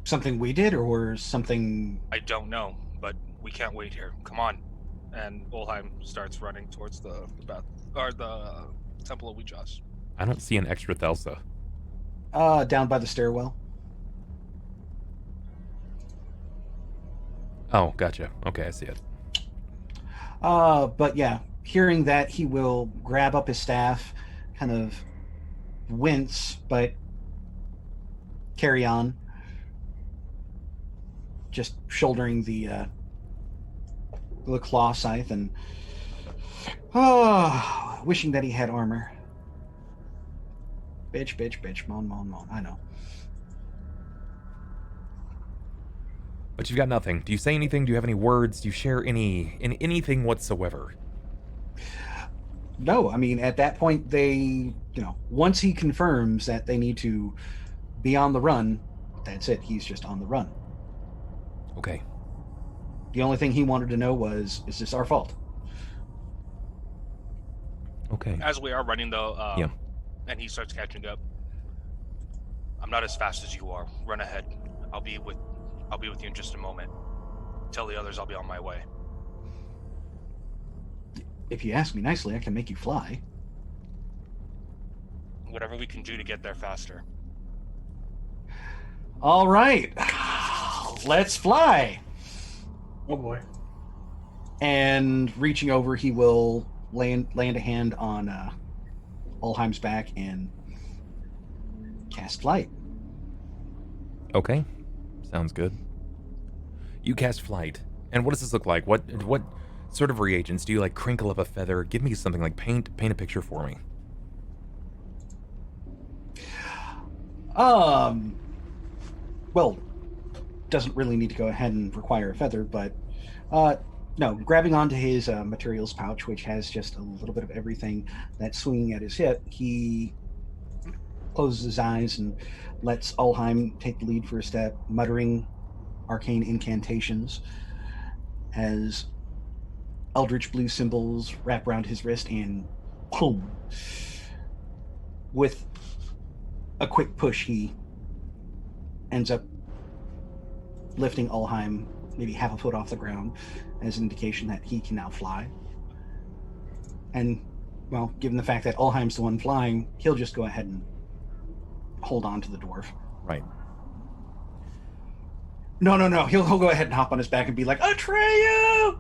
Something we did, or something? I don't know, but we can't wait here. Come on. And Ulhime starts running towards the Temple of Wee Jas. I don't see an extra Thelsa. Down by the stairwell. Oh, gotcha. Okay, I see it. But yeah, hearing that, he will grab up his staff, kind of wince, but carry on. Just shouldering the claw scythe and wishing that he had armor. Bitch, moan. I know. But you've got nothing. Do you say anything? Do you have any words? Do you share anything whatsoever? No, I mean, at that point, they, once he confirms that they need to be on the run, that's it. He's just on the run. Okay. The only thing he wanted to know was, is this our fault? Okay. As we are running, though, yeah. And he starts catching up. I'm not as fast as you are. Run ahead. I'll be with you in just a moment. Tell the others I'll be on my way. If you ask me nicely, I can make you fly. Whatever we can do to get there faster. All right. Let's fly. Oh boy. And reaching over, he will land a hand on Ulhime's back and cast flight. Okay. Sounds good. You cast flight. And what does this look like? What sort of reagents? Do you crinkle up a feather? Give me something paint a picture for me. Well, doesn't really need to go ahead and require a feather, but no, grabbing onto his materials pouch, which has just a little bit of everything that's swinging at his hip, he closes his eyes and lets Ulhime take the lead for a step, muttering arcane incantations as eldritch blue symbols wrap around his wrist, and boom! With a quick push, he ends up lifting Ulhime maybe half a foot off the ground as an indication that he can now fly. And well, given the fact that Ulhime's the one flying, he'll just go ahead and hold on to the dwarf. Right. No. He'll go ahead and hop on his back and be like, Atreyu!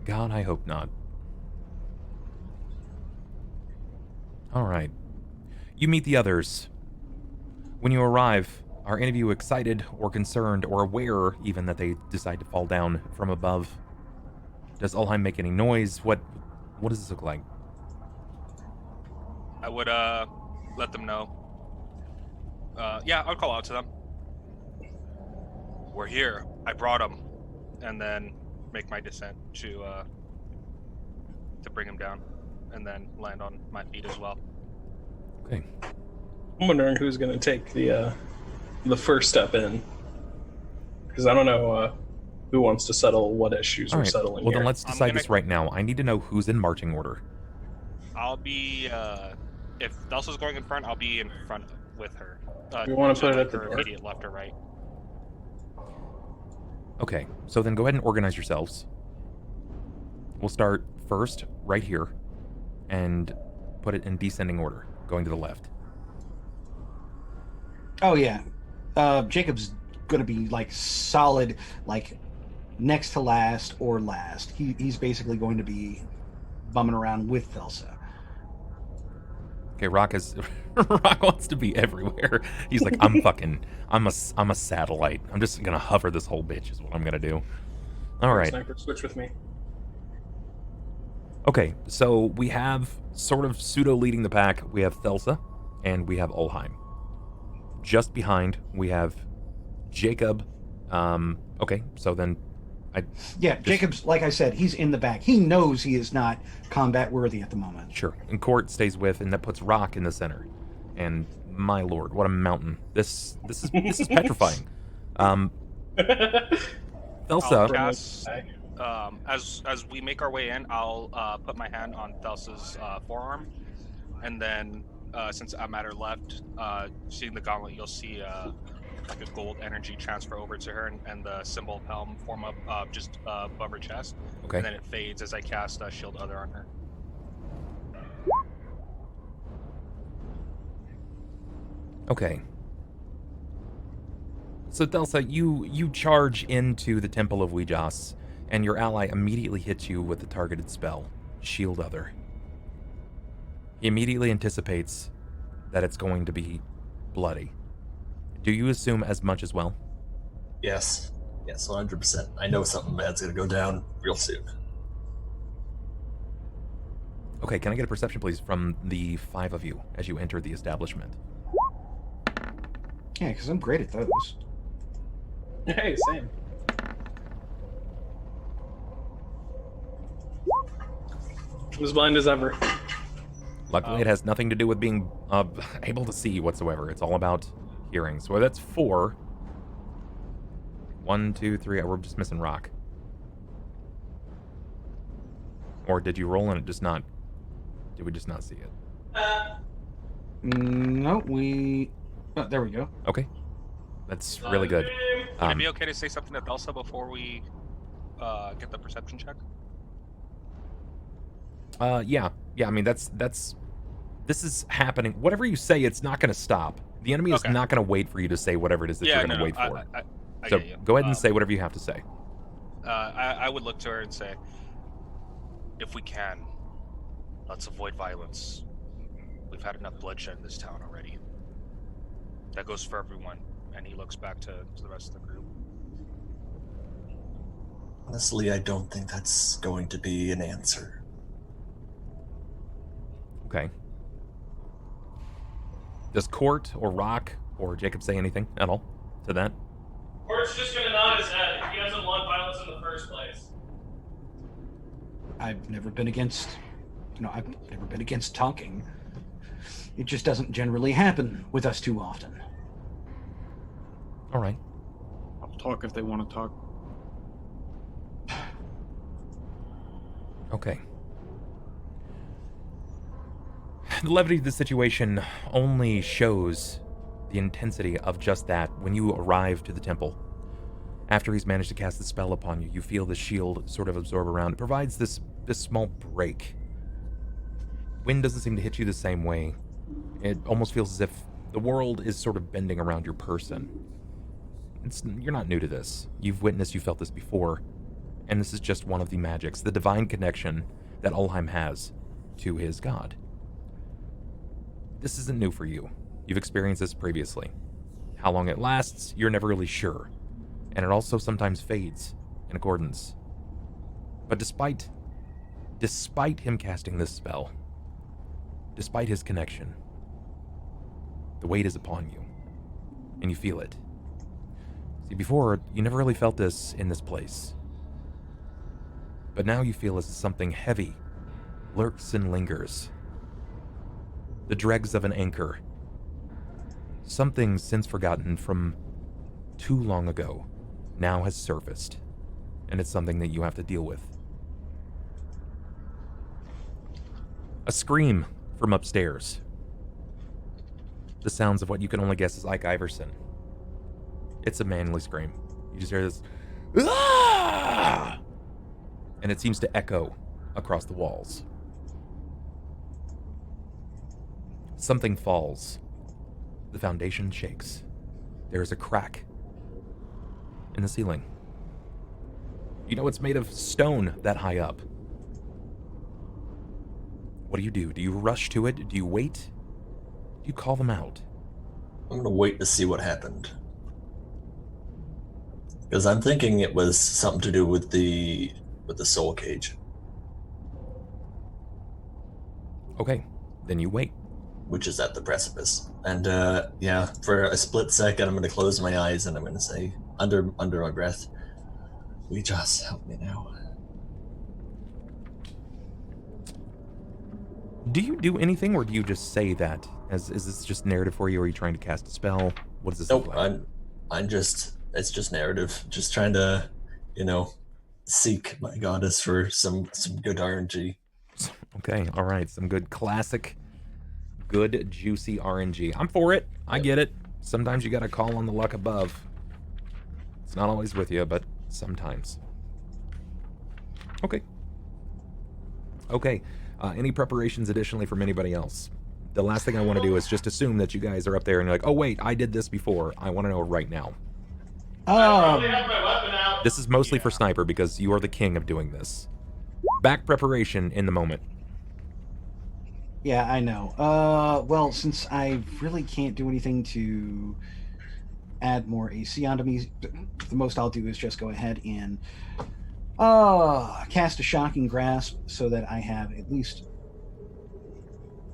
God, I hope not. All right. You meet the others. When you arrive, are any of you excited or concerned or aware even that they decide to fall down from above? Does Ulhime make any noise? What does this look like? I would let them know. Yeah, I'll call out to them. We're here. I brought them, and then make my descent to bring him down, and then land on my feet as well. Okay. I'm wondering who's going to take the first step in, because I don't know who wants to settle what issues All we're right. settling Well, here. then let's decide this right now. I need to know who's in marching order. I'll be if Thelsa's going in front, I'll be in front with her. You wanna put it at the her door? immediate left or right. Okay, so then go ahead and organize yourselves. We'll start first right here and put it in descending order, going to the left. Oh, yeah. Jacob's going to be, like, solid, like, next to last or last. He's basically going to be bumming around with Thelsa. Okay, Rahk wants to be everywhere. He's like, I'm a satellite. I'm just gonna hover this whole bitch is what I'm gonna do. All right. Sniper, switch with me. Okay, so we have sort of pseudo leading the pack. We have Thelsa and we have Ulhime. Just behind we have Jakob. Okay, so then Jacob's, like I said, he's in the back. He knows he is not combat worthy at the moment. Sure. And Cort stays with, and that puts Rahk in the center. And my lord, what a mountain! This is petrifying. Thelsa. Cast, as we make our way in, I'll put my hand on Thelsa's forearm, and then since I'm at her left, seeing the gauntlet, you'll see like a gold energy transfer over to her, and the symbol of helm form up just above her chest. Okay. And then it fades as I cast Shield Other on her. Okay. So Thelsa, you charge into the Temple of Wee Jas, and your ally immediately hits you with the targeted spell, Shield Other. He immediately anticipates that it's going to be bloody. Do you assume as much as well? Yes. Yes, 100%. I know something bad's gonna go down real soon. Okay, can I get a perception, please, from the 5 of you as you enter the establishment? Yeah, because I'm great at those. Hey, same. As blind as ever. Luckily, it has nothing to do with being able to see whatsoever. It's all about hearing. So that's 4. 1, 2, 3. We're just missing Rahk. Or did you roll and it just not? Did we just not see it? No, we... Oh, there we go. Okay. That's really good. Would it be okay to say something to Thelsa before we get the perception check? Yeah. I mean, this is happening. Whatever you say, it's not going to stop. The enemy is not going to wait for you to say whatever it is that you're going to wait for. I So get you. go ahead and say whatever you have to say. I would look to her and say, if we can, let's avoid violence. We've had enough bloodshed in this town already. That goes for everyone. And he looks back to the rest of the group. Honestly, I don't think that's going to be an answer. Okay. Does Cort or Rahk or Jakob say anything at all to that? Cort's just gonna nod his head. He doesn't want violence in the first place. I've never been against... I've never been against talking. It just doesn't generally happen with us too often. All right. I'll talk if they want to talk. Okay. The levity of the situation only shows the intensity of just that when you arrive to the temple. After he's managed to cast the spell upon you, you feel the shield sort of absorb around. It provides this small break wind doesn't seem to hit you the same way. It almost feels as if the world is sort of bending around your person. You're not new to this. You've felt this before. And this is just one of the magics, the divine connection that Ulhime has to his god. This isn't new for you. You've experienced this previously. How long it lasts, you're never really sure. And it also sometimes fades in accordance. But despite him casting this spell, despite his connection, the weight is upon you, and you feel it. See, before, you never really felt this in this place. But now you feel as something heavy lurks and lingers. The dregs of an anchor. Something since forgotten from too long ago now has surfaced, and it's something that you have to deal with. A scream from upstairs. The sounds of what you can only guess is Ike Iverson. It's a manly scream. You just hear this, "Ah!" And it seems to echo across the walls. Something falls. The foundation shakes. There is a crack in the ceiling. You know it's made of stone that high up. What do? Do you rush to it? Do you wait? Do you call them out? I'm gonna wait to see what happened. Because I'm thinking it was something to do with the soul cage. Okay, then you wait. Which is at the precipice. And yeah, for a split second I'm gonna close my eyes and I'm gonna say under my breath, "Wee Jas, help me now." Do you do anything, or do you just say that? Is this just narrative for you, or are you trying to cast a spell? What does this Nope, look like? it's just narrative. Just trying to, seek my goddess for some good RNG. Okay, all right, some good classic, good juicy RNG. I'm for it. I get it. Sometimes you gotta call on the luck above. It's not always with you, but sometimes. Okay. Okay. Any preparations additionally from anybody else? The last thing I want to do is just assume that you guys are up there and you're like, "Oh wait, I did this before." I want to know right now. This is mostly for Sniper because you are the king of doing this. Back preparation in the moment. Yeah, I know. Well, since I really can't do anything to add more AC onto me, the most I'll do is just go ahead and cast a Shocking Grasp so that I have at least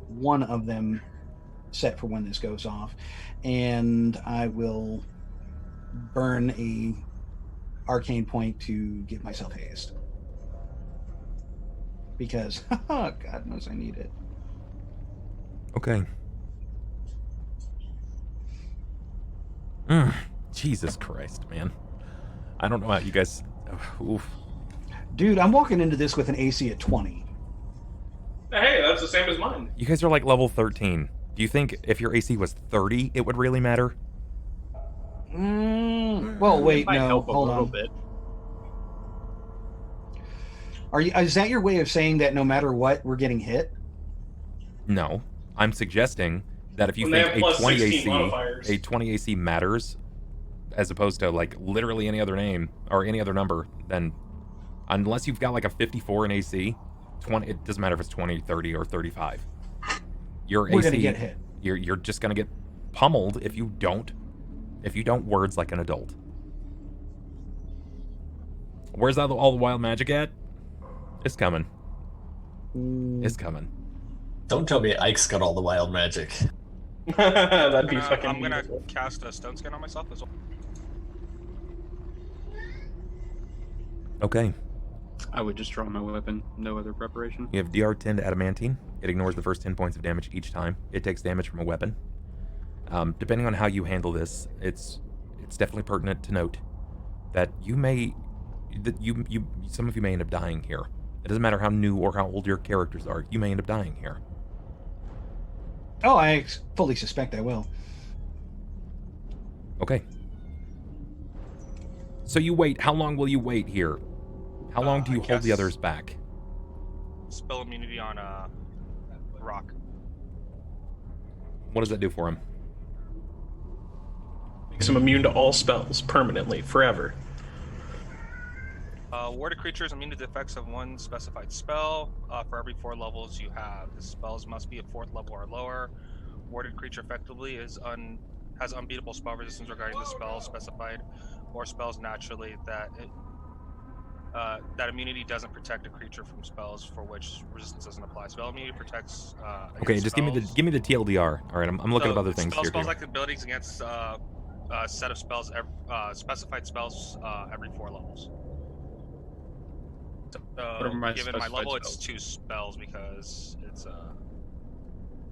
one of them set for when this goes off. And I will burn a arcane point to give myself haste. Because, God knows I need it. Okay. Jesus Christ, man. I don't know how you guys... Oof. Dude, I'm walking into this with an AC at 20. Hey, that's the same as mine. You guys are like level 13. Do you think if your AC was 30, it would really matter? Well, wait, Might no, help a hold little on. bit. Is that your way of saying that no matter what, we're getting hit? No. I'm suggesting that if you When they think have plus a 20 16 AC, modifiers. a 20 AC matters, as opposed to like literally any other name or any other number, then unless you've got like a 54 in AC, 20, it doesn't matter if it's 20, 30, or 35. Your We're AC, gonna get hit. You're just gonna get pummeled if you don't words like an adult. Where's all the wild magic at? It's coming. It's coming. Don't tell me Ike's got all the wild magic. That'd be fucking I'm gonna beautiful. cast a stone skin on myself as well. Okay. I would just draw my weapon. No other preparation. You have DR10 to Adamantine. It ignores the first 10 points of damage each time. It takes damage from a weapon. Depending on how you handle this, it's definitely pertinent to note that some of you may end up dying here. It doesn't matter how new or how old your characters are. You may end up dying here. Oh, I fully suspect I will. Okay. So you wait. How long will you wait here? How long do you hold the others back? Spell immunity on Rahk. What does that do for him? Makes him immune to all spells permanently, forever. Warded creatures immune to the effects of one specified spell. For every 4 levels you have, the spells must be a 4th level or lower. Warded creature effectively has unbeatable spell resistance regarding the spell specified, or spells naturally that immunity doesn't protect a creature from spells for which resistance doesn't apply. Spell immunity protects. Okay, just give me the TLDR. All right, I'm looking up other things here. Spells like abilities against a set of spells, specified spells every 4 levels. Given my level, spells? it's 2 spells because it's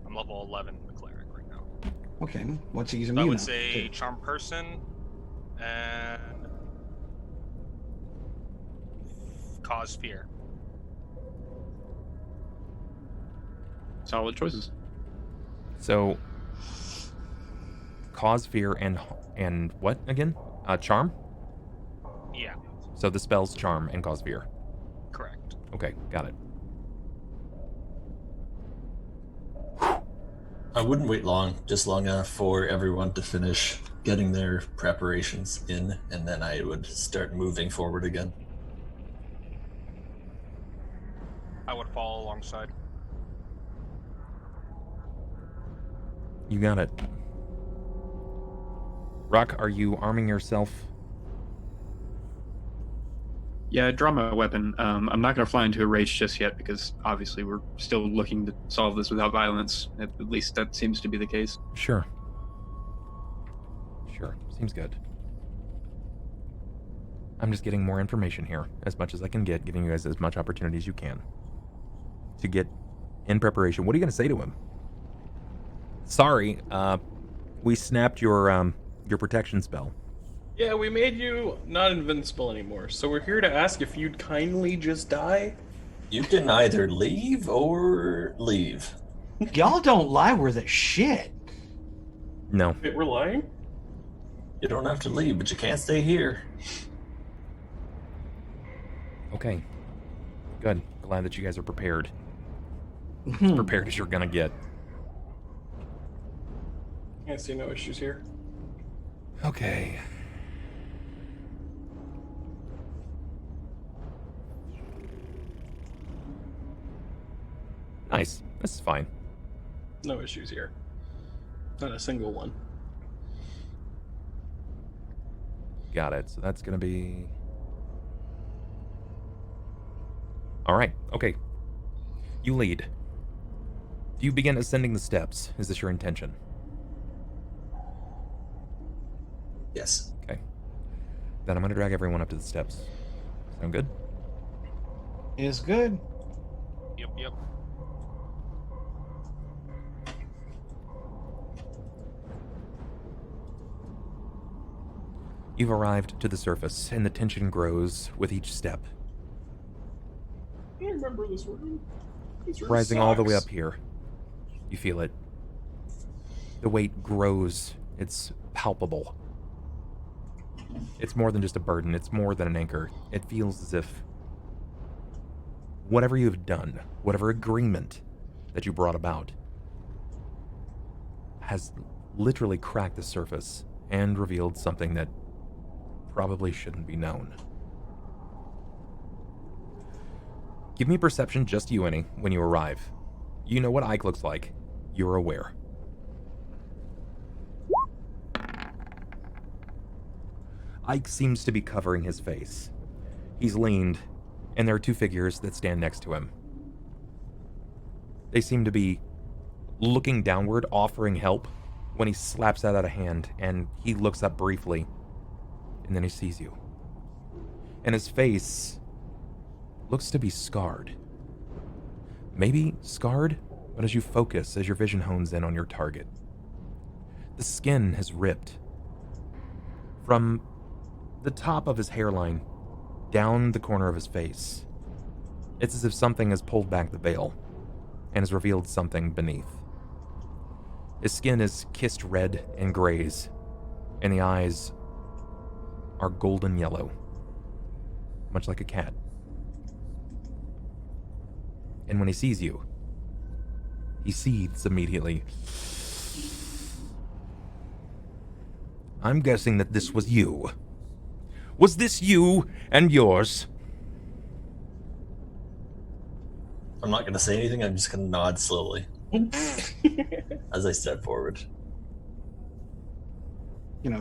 I'm level 11 cleric right now. Okay, what's he So immune I would to? say Charm Person and Cause Fear. Solid choices. So, cause fear and what again? Charm. Yeah, So the spells charm and cause fear. correct. Okay, got it. I wouldn't wait long, just long enough for everyone to finish getting their preparations in, and then I would start moving forward again. I would follow alongside. You got it. Rahk, are you arming yourself? Yeah, I draw my weapon. I'm not going to fly into a rage just yet because obviously we're still looking to solve this without violence. At least that seems to be the case. Sure. Sure, seems good. I'm just getting more information here, as much as I can get, giving you guys as much opportunity as you can to get in preparation. What are you going to say to him? Sorry, we snapped your protection spell. Yeah, we made you not invincible anymore, so we're here to ask if you'd kindly just die. You can either leave or leave. Y'all don't lie worth a shit. No. Wait, we're lying? You don't have to leave, but you can't stay here. Okay. Good. Glad that you guys are prepared. As prepared as you're gonna get. I see no issues here. Okay. Nice. This is fine. No issues here. Not a single one. Got it. So that's gonna be... Alright, okay. You lead. Do you begin ascending the steps? Is this your intention? Yes. Okay. Then I'm gonna drag everyone up to the steps. Sound good? Is good. Yep. You've arrived to the surface, and the tension grows with each step, I remember this room. This room rising all the way sucks. up here. You feel it. The weight grows. It's palpable. It's more than just a burden. It's more than an anchor. It feels as if whatever you've done, whatever agreement that you brought about, has literally cracked the surface and revealed something that probably shouldn't be known. Give me perception, just you, Annie, when you arrive. You know what Ike looks like. You're aware. Ike seems to be covering his face. He's leaned, and there are 2 figures that stand next to him. They seem to be looking downward, offering help, when he slaps that out of hand, and he looks up briefly, and then he sees you. And his face looks to be scarred. Maybe scarred, but as you focus, as your vision hones in on your target, the skin has ripped. From the top of his hairline down the corner of his face, it's as if something has pulled back the veil and has revealed something beneath. His skin is kissed red and grays, and the eyes are golden yellow, much like a cat. And when he sees you, He seethes immediately. I'm guessing that this was you. Was this you and yours? I'm not going to say anything. I'm just going to nod slowly as I step forward.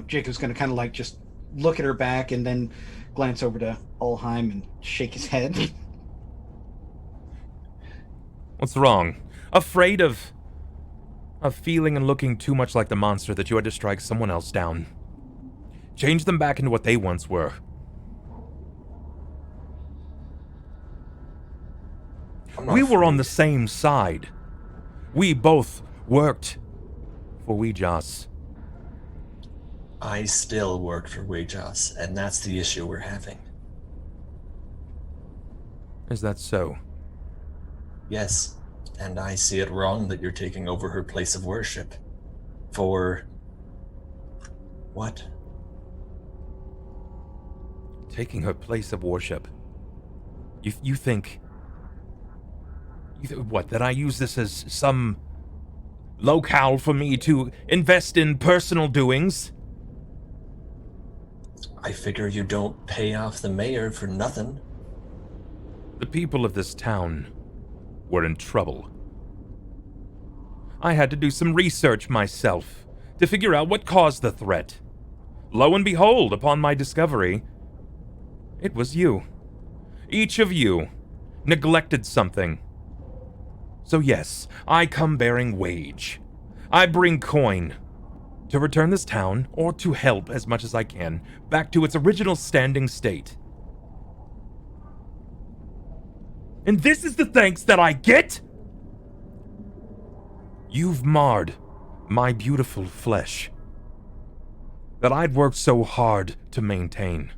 Jacob's going to kind of like just look at her back and then glance over to Ulhime and shake his head. What's wrong? Afraid of feeling and looking too much like the monster that you had to strike someone else down. Change them back into what they once were. We were on the same side. We both worked for Wee Jas. I still work for Wee Jas, and that's the issue we're having. Is that so? Yes, and I see it wrong that you're taking over her place of worship. For... what? Taking her place of worship. You think... what, that I use this as some locale for me to invest in personal doings? I figure you don't pay off the mayor for nothing. The people of this town were in trouble. I had to do some research myself to figure out what caused the threat. Lo and behold, upon my discovery, it was you. Each of you neglected something. So yes, I come bearing wage. I bring coin to return this town, or to help as much as I can, back to its original standing state. And this is the thanks that I get? You've marred my beautiful flesh that I'd worked so hard to maintain.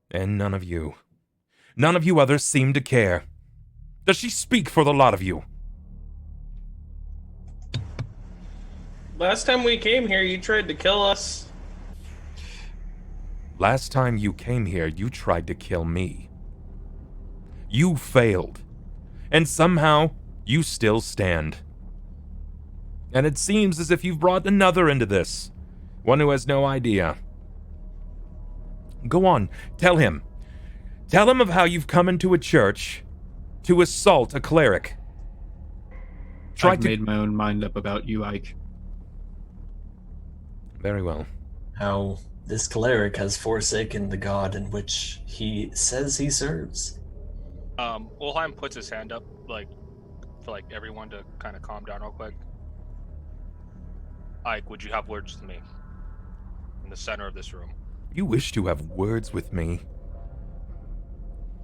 And none of you others seem to care. Does she speak for the lot of you? Last time we came here, you tried to kill us. Last time you came here, you tried to kill me. You failed. And somehow, you still stand. And it seems as if you've brought another into this. One who has no idea. Go on, tell him. Tell him of how you've come into a church to assault a cleric. I've made my own mind up about you, Ike. Very well. How this cleric has forsaken the god in which he says he serves. Ulhime puts his hand up, for everyone to kind of calm down real quick. Ike, would you have words with me? In the center of this room. You wish to have words with me?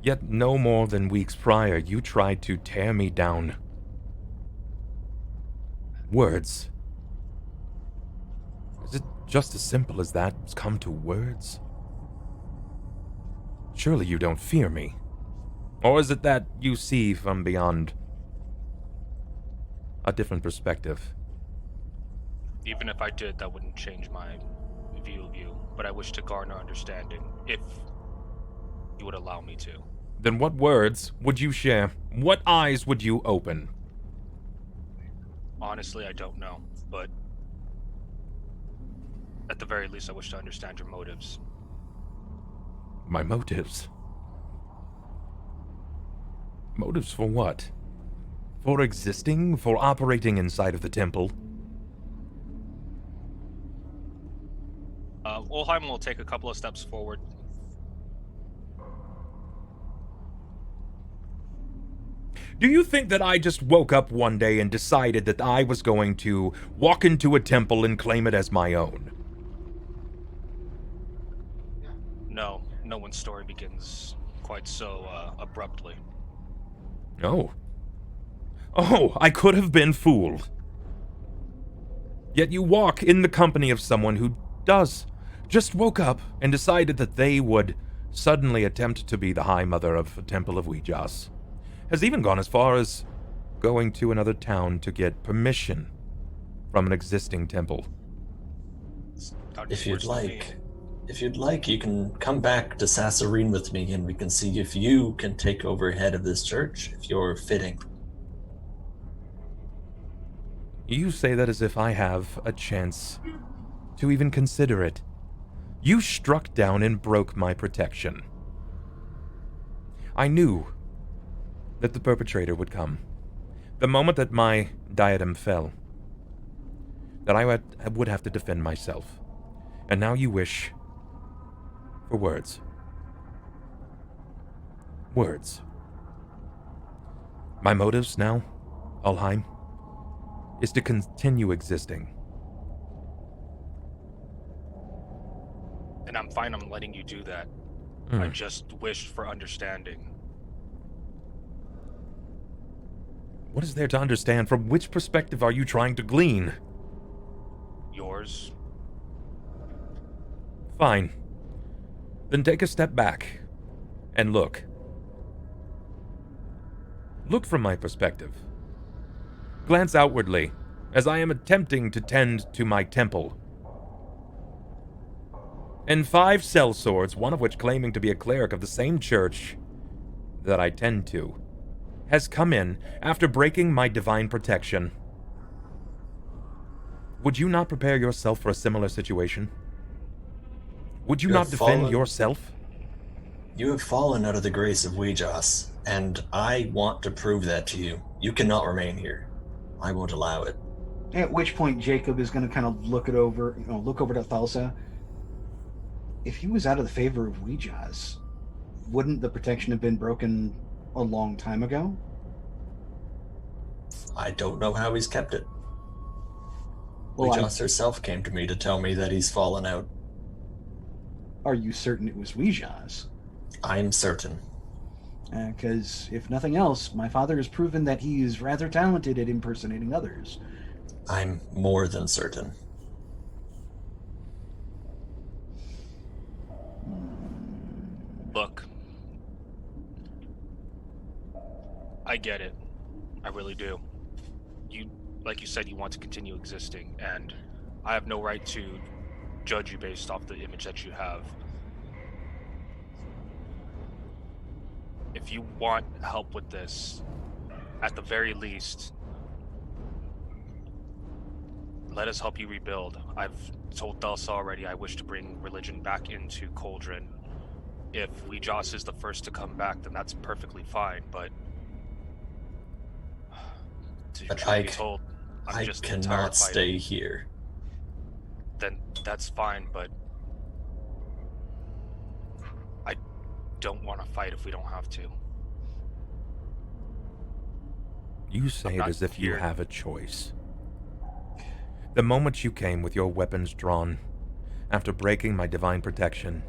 Yet no more than weeks prior, you tried to tear me down. Words? Is it just as simple as that? It's come to words? Surely you don't fear me. Or is it that you see from beyond a different perspective? Even if I did, that wouldn't change my view of you. But I wish to garner understanding, if you would allow me to. Then what words would you share? What eyes would you open? Honestly, I don't know, but at the very least, I wish to understand your motives. My motives? Motives for what? For existing? For operating inside of the temple? Ulhime will take a couple of steps forward. Do you think that I just woke up one day and decided that I was going to walk into a temple and claim it as my own? No, no one's story begins quite so abruptly. Oh. Oh, I could have been fooled. Yet you walk in the company of someone who just woke up and decided that they would suddenly attempt to be the High Mother of the Temple of Wee Jas. Has even gone as far as going to another town to get permission from an existing temple. If you'd like, If you'd like, you can come back to Sassarine with me and we can see if you can take over head of this church, if you're fitting. You say that as if I have a chance to even consider it. You struck down and broke my protection. I knew that the perpetrator would come. The moment that my diadem fell, that I would have to defend myself. And now you wish for words. Words. My motives now, Ulhime, is to continue existing. And I'm fine on letting you do that. I just wished for understanding. What is there to understand? From which perspective are you trying to glean? Yours. Fine. Then take a step back and look. Look from my perspective. Glance outwardly as I am attempting to tend to my temple. And 5 sellswords, one of which claiming to be a cleric of the same church that I tend to, has come in after breaking my divine protection. Would you not prepare yourself for a similar situation? Would you not defend yourself? You have fallen out of the grace of Wee Jas, and I want to prove that to you. You cannot remain here. I won't allow it. At which point, Jacob is going to kind of look over to Thelsa. If he was out of the favor of Wee Jas, wouldn't the protection have been broken a long time ago? I don't know how he's kept it. Well, Wee Jas herself came to me to tell me that he's fallen out. Are you certain it was Wee Jas? I'm certain. Because, if nothing else, my father has proven that he is rather talented at impersonating others. I'm more than certain. Look. I get it. I really do. You, like you said, you want to continue existing, and I have no right to judge you based off the image that you have. If you want help with this, at the very least, let us help you rebuild. I've told Thelsa already I wish to bring religion back into Cauldron. If Wee Jas is the first to come back, then that's perfectly fine, but I just cannot stay here. Then that's fine, but I don't want to fight if we don't have to. You say it as if you have a choice. The moment you came with your weapons drawn, after breaking my divine protection,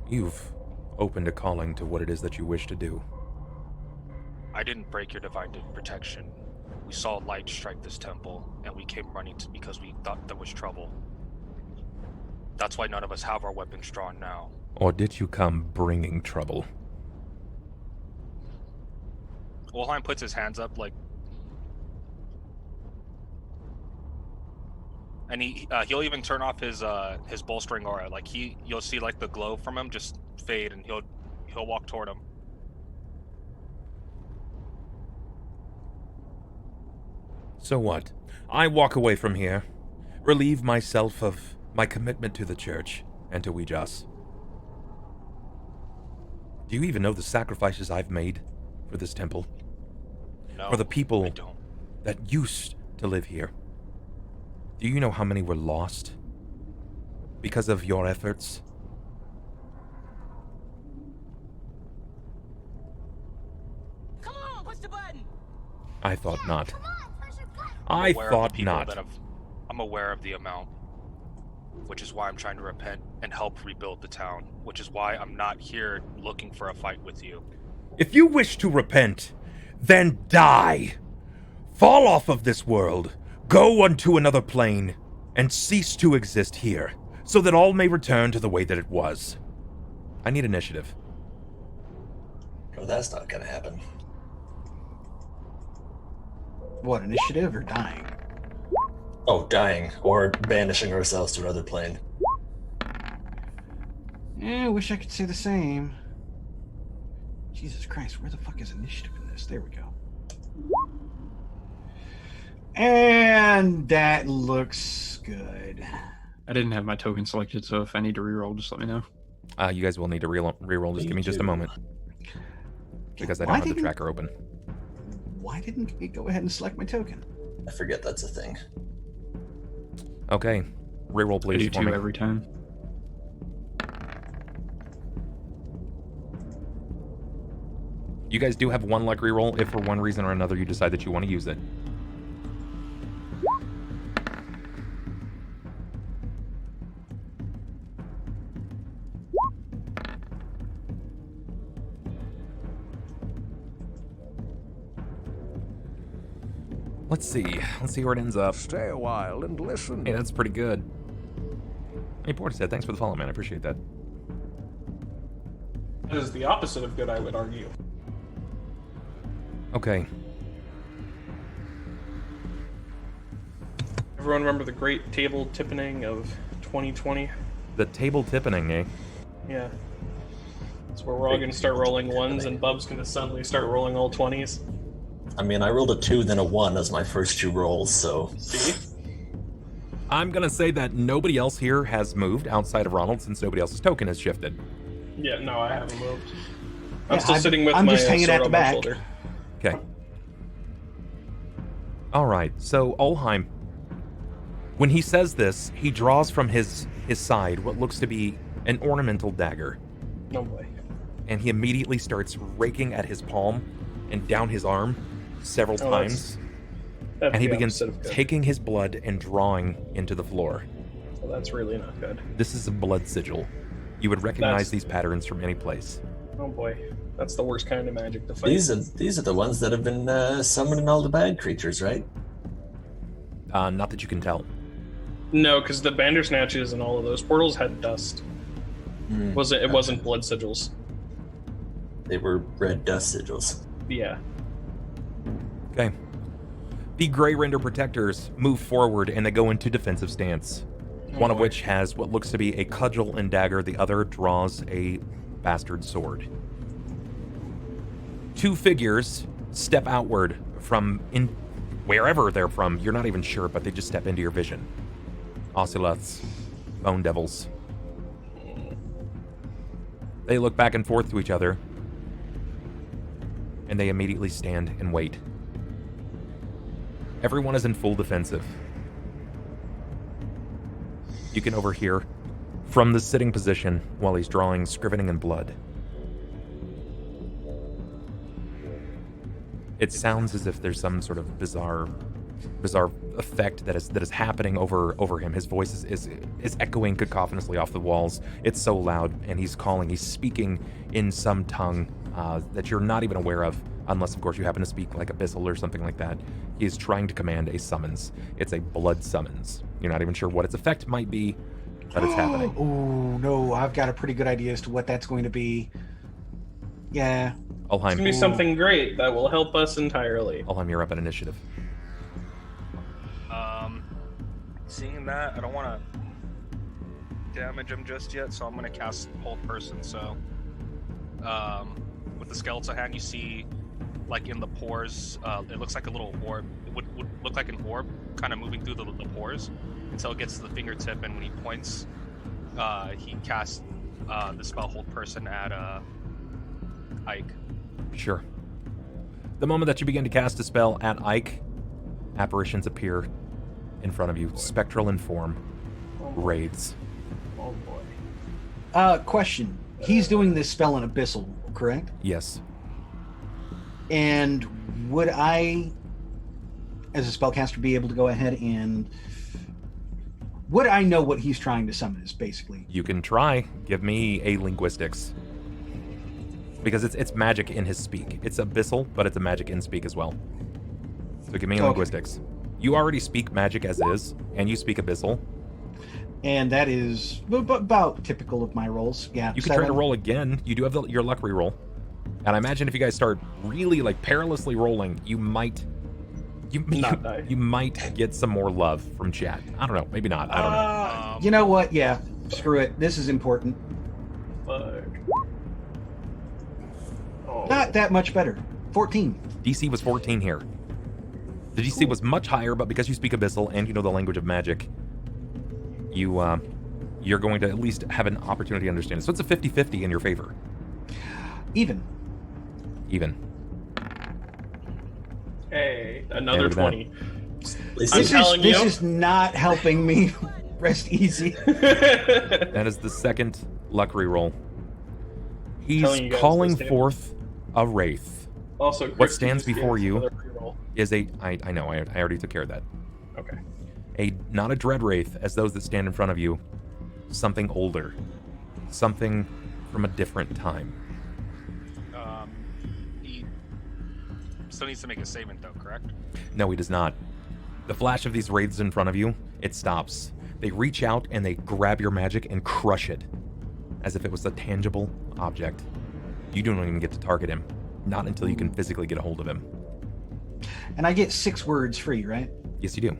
you've opened a calling to what it is that you wish to do. I didn't break your divine protection. We saw light strike this temple, and we came running because we thought there was trouble. That's why none of us have our weapons drawn now. Or did you come bringing trouble? Ulhime puts his hands up like... And he'll even turn off his bolstering aura. Like you'll see like the glow from him just fade, and he'll walk toward him. So what? I walk away from here, relieve myself of my commitment to the church and to Wee Jas. Do you even know the sacrifices I've made for this temple? No, for the people I don't. that used to live here? Do you know how many were lost because of your efforts? Come on, push the button. I thought not. I'm I aware of thought the people not. I'm aware of the amount, which is why I'm trying to repent and help rebuild the town, which is why I'm not here looking for a fight with you. If you wish to repent, then die. Fall off of this world, go unto another plane, and cease to exist here, so that all may return to the way that it was. I need initiative. Oh, that's not gonna happen. What, initiative or dying? Oh, dying, or banishing ourselves to another plane. I wish I could say the same. Jesus Christ, where the fuck is initiative in this? There we go. And that looks good. I didn't have my token selected, so if I need to reroll, just let me know. You guys will need to reroll. Just give me just a moment. Because I don't have the tracker open. Why didn't we go ahead and select my token? I forget that's a thing. Okay. Reroll, please. I do two every time. You guys do have one luck reroll if for one reason or another you decide that you want to use it. Let's see where it ends up. Stay a while and listen. Hey, that's pretty good. Hey, Portishead, thanks for the follow, man. I appreciate that. That is the opposite of good, I would argue. Okay. Everyone remember the great table tippening of 2020? The table tippening, eh? Yeah. That's where we're all going to start rolling ones, and Bub's going to suddenly start rolling all 20s. I mean, I rolled a 2, then a 1 as my first 2 rolls, so... See? I'm gonna say that nobody else here has moved outside of Ronald since nobody else's token has shifted. Yeah, no, I haven't moved. I'm still sitting with my just hanging sword at the on my back. shoulder. Okay. Alright, so Ulhime, when he says this, he draws from his side what looks to be an ornamental dagger. No way. And he immediately starts raking at his palm and down his arm several times. And he begins taking his blood and drawing into the floor. Well, that's really not good. This is a blood sigil. You would recognize these patterns from any place. Oh boy, that's the worst kind of magic to fight. These are the ones that have been summoning all the bad creatures, right? Not that you can tell. No, because the Bandersnatches and all of those portals had dust. It wasn't blood sigils. They were red dust sigils. Yeah. Okay. The Grey Render Protectors move forward and they go into defensive stance. One of which has what looks to be a cudgel and dagger, the other draws a bastard sword. Two figures step outward from wherever they're from, you're not even sure, but they just step into your vision. Oceloths, Bone Devils. They look back and forth to each other, and they immediately stand and wait. Everyone is in full defensive. You can overhear from the sitting position while he's drawing, scrivening in blood. It sounds as if there's some sort of bizarre effect that is happening over him. His voice is echoing cacophonously off the walls. It's so loud, and he's speaking in some tongue that you're not even aware of, unless of course you happen to speak like Abyssal or something like that. He is trying to command a summons. It's a blood summons. You're not even sure what its effect might be, but it's happening. Oh no, I've got a pretty good idea as to what that's going to be. Yeah. Ulhime. It's going to be something great that will help us entirely. Ulhime, you're up at initiative. Seeing that, I don't want to damage him just yet, so I'm going to cast Hold Person. So, with the skeletal hand, you see, like in the pores, it looks like a little orb. It would look like an orb, kind of moving through the pores until it gets to the fingertip, and when he points, he casts the spell Hold Person at Ike. Sure. The moment that you begin to cast a spell at Ike, apparitions appear in front of you, spectral in form, raids. Oh boy. Question. He's doing this spell in Abyssal, correct? Yes. And would I, as a spellcaster, be able to go ahead and... Would I know what he's trying to summon is, basically? You can try. Give me a linguistics. Because it's magic in his speak. It's Abyssal, but it's a magic in speak as well. So give me a linguistics. You already speak magic as is, and you speak Abyssal. And that is about typical of my rolls. Yeah. You can try to roll again. You do have your luck reroll. And I imagine if you guys start really perilously rolling, you might get some more love from chat. I don't know. Maybe not. I don't know. You know what? Yeah. Screw it. This is important. Not that much better. 14. DC was 14 here. The DC was much higher, but because you speak Abyssal and you know the language of magic, you're going to at least have an opportunity to understand it. So it's a 50-50 in your favor. Even. Hey, another 20. This is not helping me rest easy. That is the second luck reroll. He's calling forth a wraith. Also, what stands before you is a... I know, I already took care of that. Okay. Not a dread wraith, as those that stand in front of you. Something older. Something from a different time. He still needs to make a saving throw, correct? No, he does not. The flash of these wraiths in front of you, it stops. They reach out and they grab your magic and crush it, as if it was a tangible object. You don't even get to target him. Not until you can physically get a hold of him. And I get 6 words free, right? Yes, you do.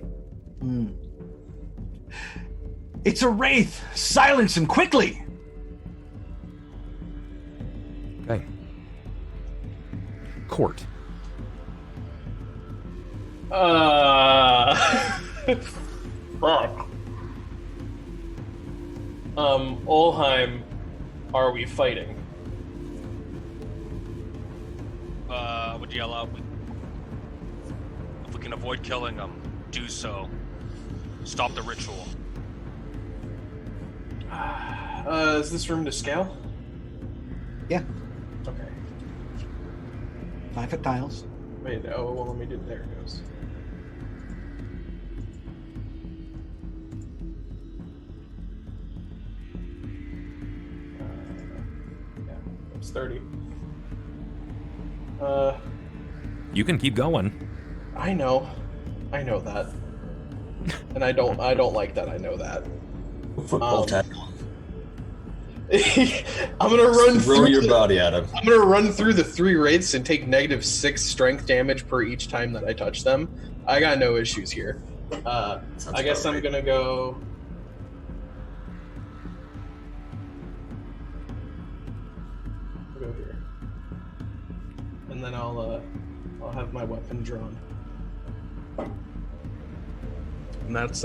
It's a wraith! Silence him quickly! Okay. Cort. Fuck. Ulhime, are we fighting? I would yell out, if we can avoid killing them, do so. Stop the ritual. Is this room to scale? Yeah. Okay. 5-foot tiles. Wait, well, let me do... There it goes. Yeah, that's 30. You can keep going. I know that. And I don't like that, I know that. Football tackle. I'm gonna run throw your body at him. I'm gonna run through the 3 wraiths and take -6 strength damage per each time that I touch them. I got no issues here. I guess I'm gonna go. I'll go here, and then I'll have my weapon drawn, and that's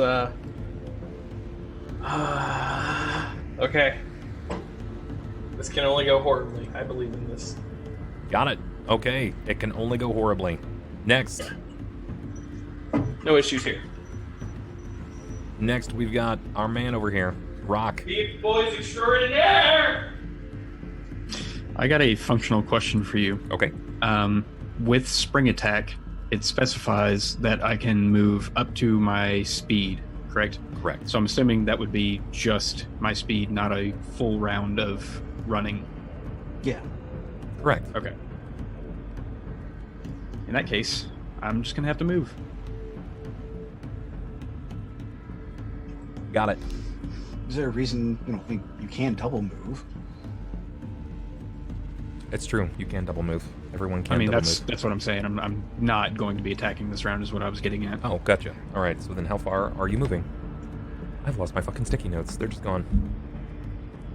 okay. This can only go horribly. I believe in this. Got it. Okay. It can only go horribly. Next. No issues here. Next, we've got our man over here, Rahk. Beef boys extraordinaire! I got a functional question for you. Okay. With spring attack, it specifies that I can move up to my speed, correct? Correct. So I'm assuming that would be just my speed, not a full round of running. Yeah. Correct. Okay. In that case, I'm just gonna have to move. Got it. Is there a reason you don't think you can double move? It's true. You can double move. Everyone can double move. That's what I'm saying. I'm not going to be attacking this round is what I was getting at. Oh, gotcha. All right. So then how far are you moving? I've lost my fucking sticky notes. They're just gone.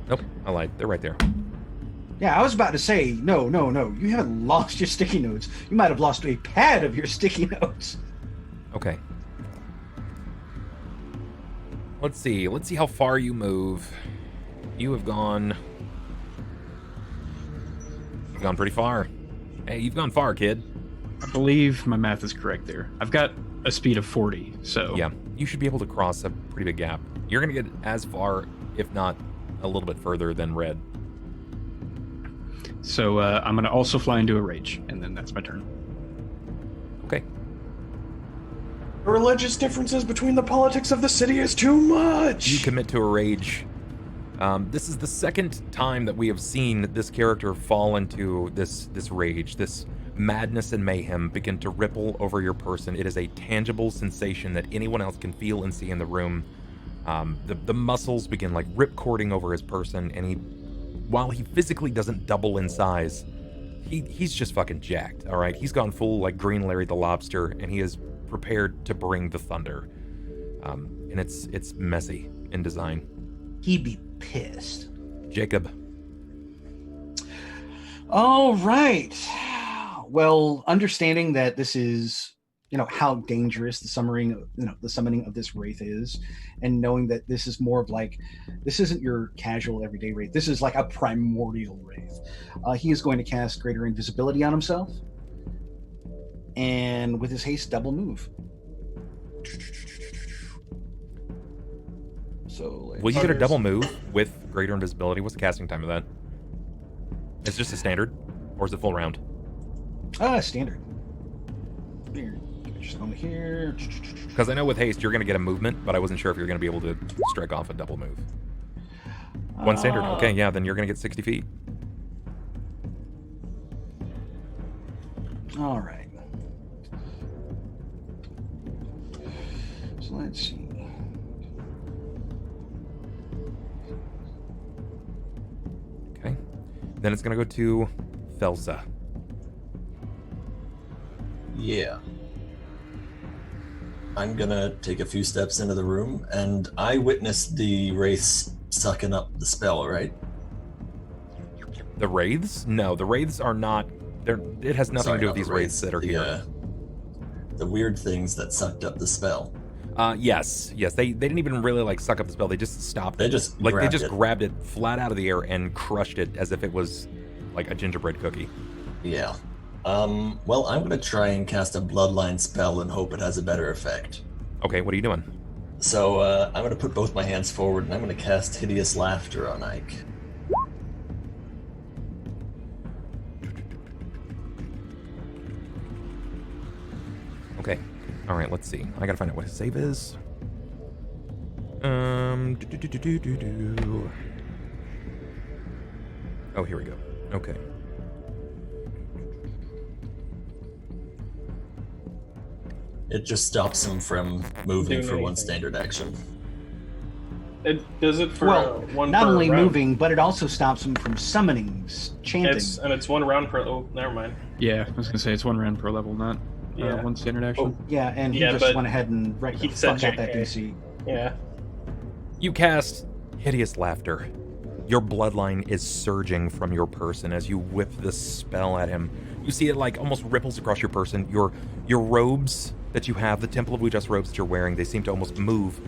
Nope. I lied. They're right there. Yeah, I was about to say, no. You haven't lost your sticky notes. You might have lost a pad of your sticky notes. Okay. Let's see. Let's see how far you move. You have gone... You've gone pretty far. Hey, you've gone far, kid. I believe my math is correct there. I've got a speed of 40, so... Yeah, you should be able to cross a pretty big gap. You're going to get as far, if not a little bit further than Red. So I'm going to also fly into a rage, and then that's my turn. Okay. The religious differences between the politics of the city is too much! You commit to a rage. This is the second time that we have seen this character fall into this rage, this madness and mayhem begin to ripple over your person. It is a tangible sensation that anyone else can feel and see in the room. The muscles begin like ripcording over his person, and while he physically doesn't double in size, he's just fucking jacked, all right? He's gone full like Green Larry the Lobster, and he is prepared to bring the thunder. And it's messy in design. He'd be pissed. Jakob. All right. Well, understanding that this is, how dangerous the summoning of this wraith is, and knowing that this is more of like, this isn't your casual everyday wraith. This is like a primordial wraith. He is going to cast greater invisibility on himself, and with his haste, double move. So will you get a double move with greater invisibility? What's the casting time of that? Is it just a standard, or is it full round? Standard. Here, just over here. Because I know with haste you're going to get a movement, but I wasn't sure if you're going to be able to strike off a double move. One standard. Okay, yeah, then you're going to get 60 feet. All right. So let's see. Okay. Then it's going to go to Thelsa. Yeah. I'm gonna take a few steps into the room, and I witnessed the wraiths sucking up the spell, right? The wraiths? No, the wraiths are not. It has nothing to do with these wraiths that are here. The weird things that sucked up the spell. Yes. They didn't even really suck up the spell. They just stopped. They just grabbed it flat out of the air and crushed it as if it was like a gingerbread cookie. Yeah. Well, I'm gonna try and cast a bloodline spell and hope it has a better effect. Okay, what are you doing? So, I'm gonna put both my hands forward and I'm gonna cast Hideous Laughter on Ike. Okay. Alright, let's see. I gotta find out what his save is. Oh, here we go. Okay. It just stops him from moving for one standard action. It does it for one. Not per only round. moving, but it also stops him from summoning, chanting. It's 1 round per. Oh, never mind. Yeah, I was gonna say it's 1 round per level, not one standard action. Yeah, and he Yeah, just but went ahead and he said fucked out that JK. DC. Yeah. You cast Hideous Laughter. Your bloodline is surging from your person as you whip this spell at him. You see it almost ripples across your person. Your robes that you have, the Temple of Wee Jas robes that you're wearing, they seem to almost move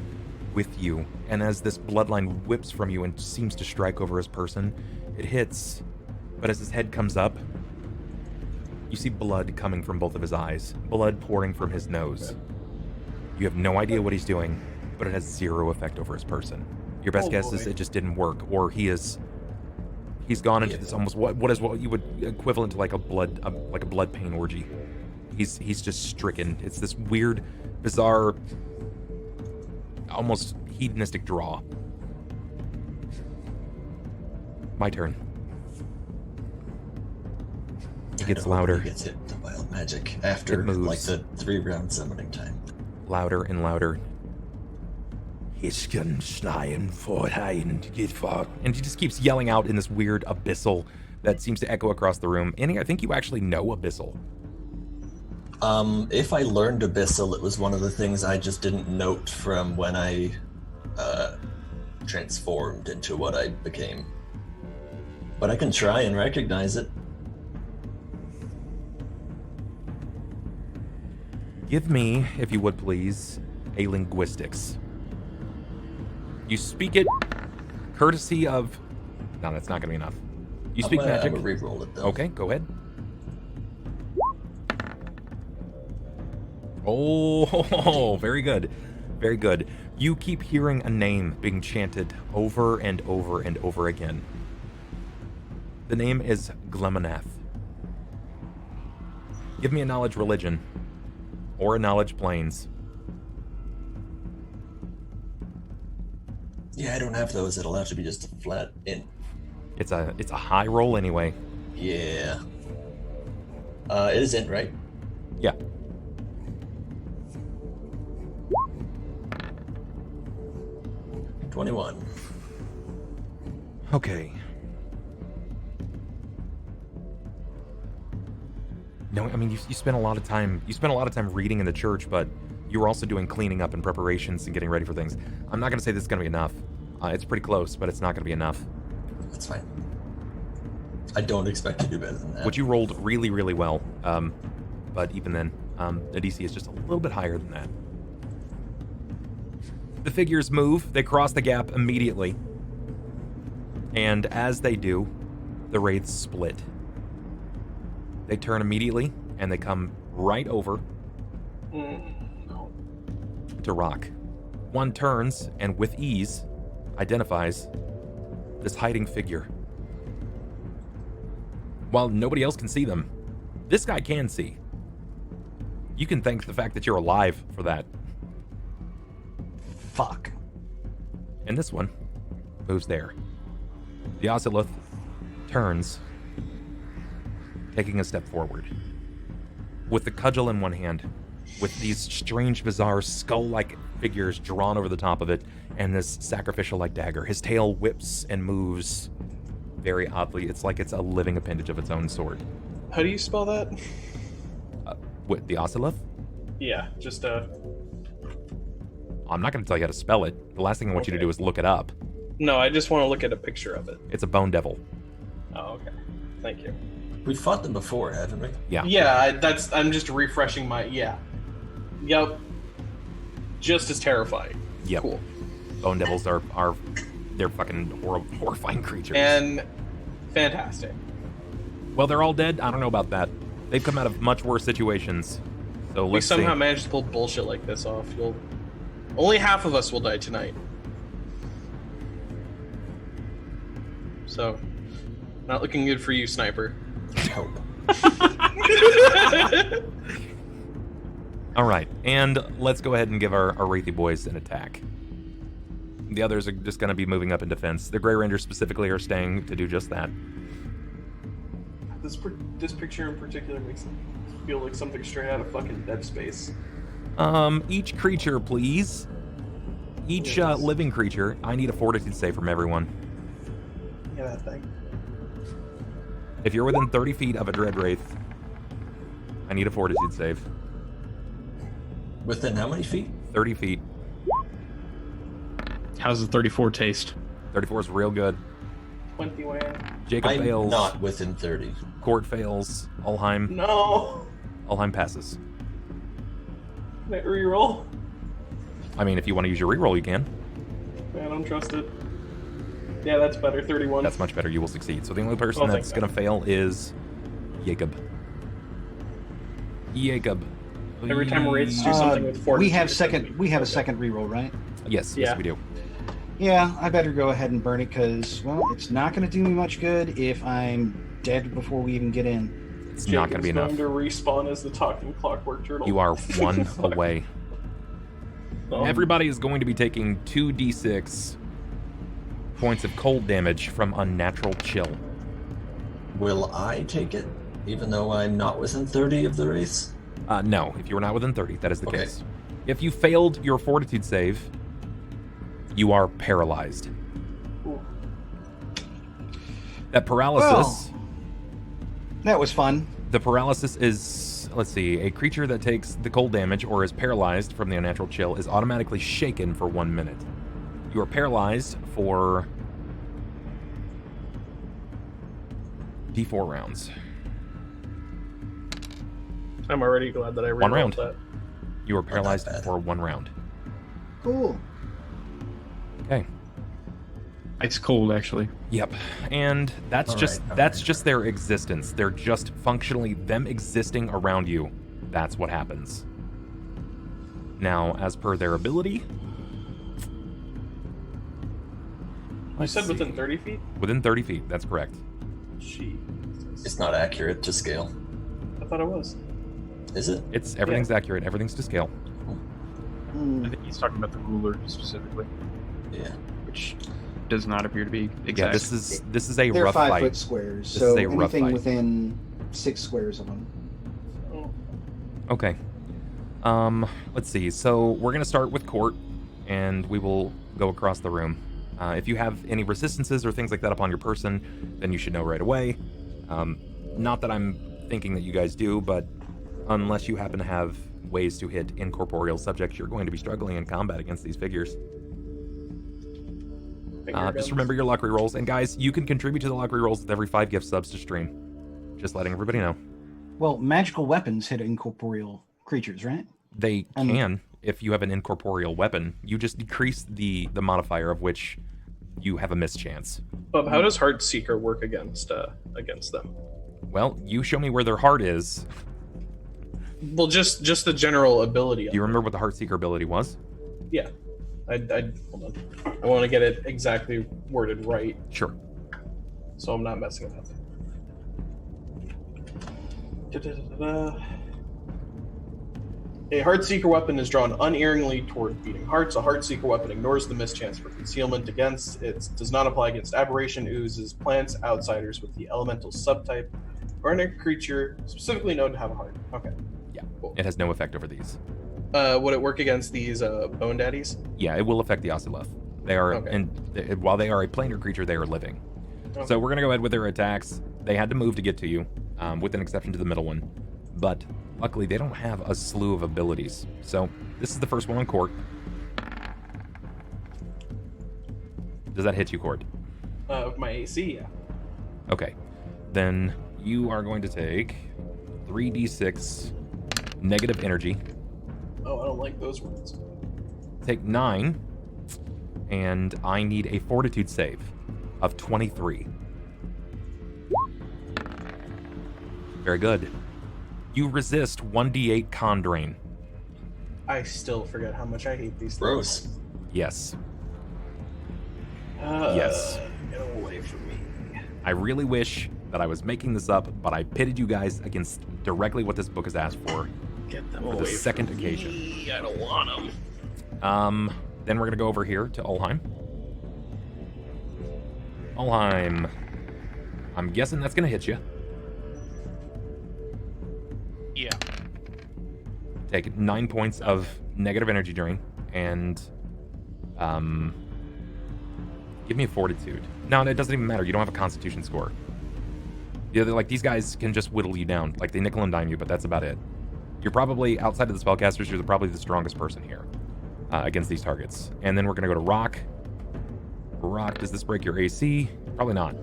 with you. And as this bloodline whips from you and seems to strike over his person, it hits. But as his head comes up, you see blood coming from both of his eyes, blood pouring from his nose. You have no idea what he's doing, but it has zero effect over his person. Your best guess is it just didn't work, or he's gone into this almost what you would equivalent to a blood pain orgy. He's just stricken. It's this weird, bizarre, almost hedonistic draw. My turn. It gets louder. He gets hit to wild magic after the 3-round summoning time. Louder and louder. His gun's flying for and get far. And he just keeps yelling out in this weird abyssal that seems to echo across the room. Annie, I think you actually know abyssal. If I learned abyssal, it was one of the things I just didn't note from when I transformed into what I became. But I can try and recognize it. Give me, if you would please, a linguistics. You speak it courtesy of... No, that's not going to be enough. You speak magic. I'm going to reroll it, though. Okay, go ahead. Oh, very good. Very good. You keep hearing a name being chanted over and over and over again. The name is Glemmonath. Give me a knowledge religion. Or a knowledge planes. Yeah, I don't have those. It'll have to be just a flat in. It's a high roll anyway. Yeah. It is int, right? Yeah. $21. Okay. No, I mean you spent a lot of time. You spent a lot of time reading in the church, but you were also doing cleaning up and preparations and getting ready for things. I'm not going to say this is going to be enough. It's pretty close, but it's not going to be enough. That's fine. I don't expect to do better than that. Which you rolled really, really well. But even then, the DC is just a little bit higher than that. The figures move. They cross the gap immediately. And as they do, the wraiths split. They turn immediately, and they come right over to Rahk. One turns, and with ease, identifies this hiding figure. While nobody else can see them, this guy can see. You can thank the fact that you're alive for that. Fuck. And this one moves there. The Oceloth turns, taking a step forward. With the cudgel in one hand, with these strange, bizarre, skull-like figures drawn over the top of it, and this sacrificial-like dagger. His tail whips and moves very oddly. It's like it's a living appendage of its own sword. How do you spell that? What, the Oceloth? Yeah, just I'm not going to tell you how to spell it. The last thing I want you to do is look it up. No, I just want to look at a picture of it. It's a bone devil. Oh, okay. Thank you. We've fought them before, haven't we? Yeah. Yeah, I'm just refreshing my. Yeah. Yep. Just as terrifying. Yep. Cool. Bone devils are they're fucking horrifying creatures. And fantastic. Well, they're all dead. I don't know about that. They've come out of much worse situations. So We let's somehow see. managed to pull bullshit like this off. Only half of us will die tonight. So, not looking good for you, Sniper. I hope. All right, and let's go ahead and give our Wraithy boys an attack. The others are just going to be moving up in defense. The Grey Rangers specifically are staying to do just that. This picture in particular makes it feel like something straight out of fucking Dead Space. Each creature, please. Each Yes. living creature, I need a fortitude save from everyone. Yeah, that thing. If you're within 30 feet of a Dread Wraith, I need a fortitude save. Within how many feet? 30 feet. How's the 34 taste? 34 is real good. 21. Jacob I'm fails. not within 30. Cort fails. Ulhime. No! Ulhime passes. Can I reroll? I mean, if you want to use your reroll, you can. I don't trust it. Yeah, that's better. 31. That's much better. You will succeed. So the only person Oh, thank that's going to fail is Jakob. Jakob. Every time wraiths do something with fortitude. We have a second reroll, right? Yes, Yeah. yes, we do. Yeah, I better go ahead and burn it because, well, it's not going to do me much good if I'm dead before we even get in. It's not going to be enough. Going to respawn as the talking clockwork turtle. You are one away. Oh. Everybody is going to be taking 2d6 points of cold damage from unnatural chill. Will I take it, even though I'm not within 30 of the race? No, if you are not within 30, that is the Okay. case. If you failed your fortitude save, you are paralyzed. Ooh. That paralysis... That was fun. The paralysis is, let's see, a creature that takes the cold damage or is paralyzed from the unnatural chill is automatically shaken for 1 minute. You are paralyzed for D4 rounds. I'm already glad that I rerolled One round. that. You are paralyzed bad. for 1 round. Cool. Okay. Ice cold, actually. Yep. And that's All just right, that's all right. just their existence. They're just functionally them existing around you. That's what happens. Now, as per their ability, You let's said see. within 30 feet? Within 30 feet, that's correct. Jesus. It's not accurate to scale. I thought it was. Is it? It's everything's accurate, everything's to scale. Hmm. I think he's talking about the ruler specifically, Yeah. which does not appear to be exact. Yeah, this is a They're rough 5 fight. foot squares, This so is a rough anything fight. within 6 squares of them. Oh. Okay. Let's see. So we're gonna start with Cort, and we will go across the room. If you have any resistances or things like that upon your person, then you should know right away. Not that I'm thinking that you guys do, but unless you happen to have ways to hit incorporeal subjects, you're going to be struggling in combat against these figures. guns. remember your luck rerolls. And guys, you can contribute to the luck rerolls with every 5 gift subs to stream. Just letting everybody know. Well, magical weapons hit incorporeal creatures, right? They can, if you have an incorporeal weapon. You just decrease the modifier of which you have a mischance. But how does Heartseeker work against them? Well, you show me where their heart is. Well, just the general ability. Do you remember what the Heartseeker ability was? Yeah. I hold on. I want to get it exactly worded right, Sure. so I'm not messing it up. Da-da-da-da-da. A Heartseeker weapon is drawn unerringly toward beating hearts. A Heartseeker weapon ignores the mischance for concealment against. It does not apply against aberration, oozes, plants, outsiders with the elemental subtype, or any creature specifically known to have a heart. Okay. Yeah. Cool. It has no effect over these. Would it work against these bone daddies? Yeah, it will affect the Oceleth. They are, Okay. and while they are a planar creature, they are living. Okay. So we're gonna go ahead with their attacks. They had to move to get to you, with an exception to the middle one. But luckily, they don't have a slew of abilities. So this is the first one on Cort. Does that hit you, Cort? My AC, yeah. Okay. Then you are going to take 3d6 negative energy. Oh, I don't like those words. Take 9, and I need a fortitude save of 23. Very good. You resist 1d8 con drain. I still forget how much I hate these Gross. things. Yes. Yes. Get away from me. I really wish that I was making this up, but I pitted you guys against directly what this book has asked for. Get them For away the second from occasion. me. I don't want them. Then we're gonna go over here to Ulhime. Ulhime. I'm guessing that's gonna hit you. Yeah. Take 9 points of negative energy drain, and give me a fortitude. No, it doesn't even matter. You don't have a constitution score. The other, like, these guys can just whittle you down. Like, they nickel and dime you, but that's about it. You're probably, outside of the spellcasters, you're probably the strongest person here against these targets. And then we're going to go to Rahk. Rahk, does this break your AC? Probably not.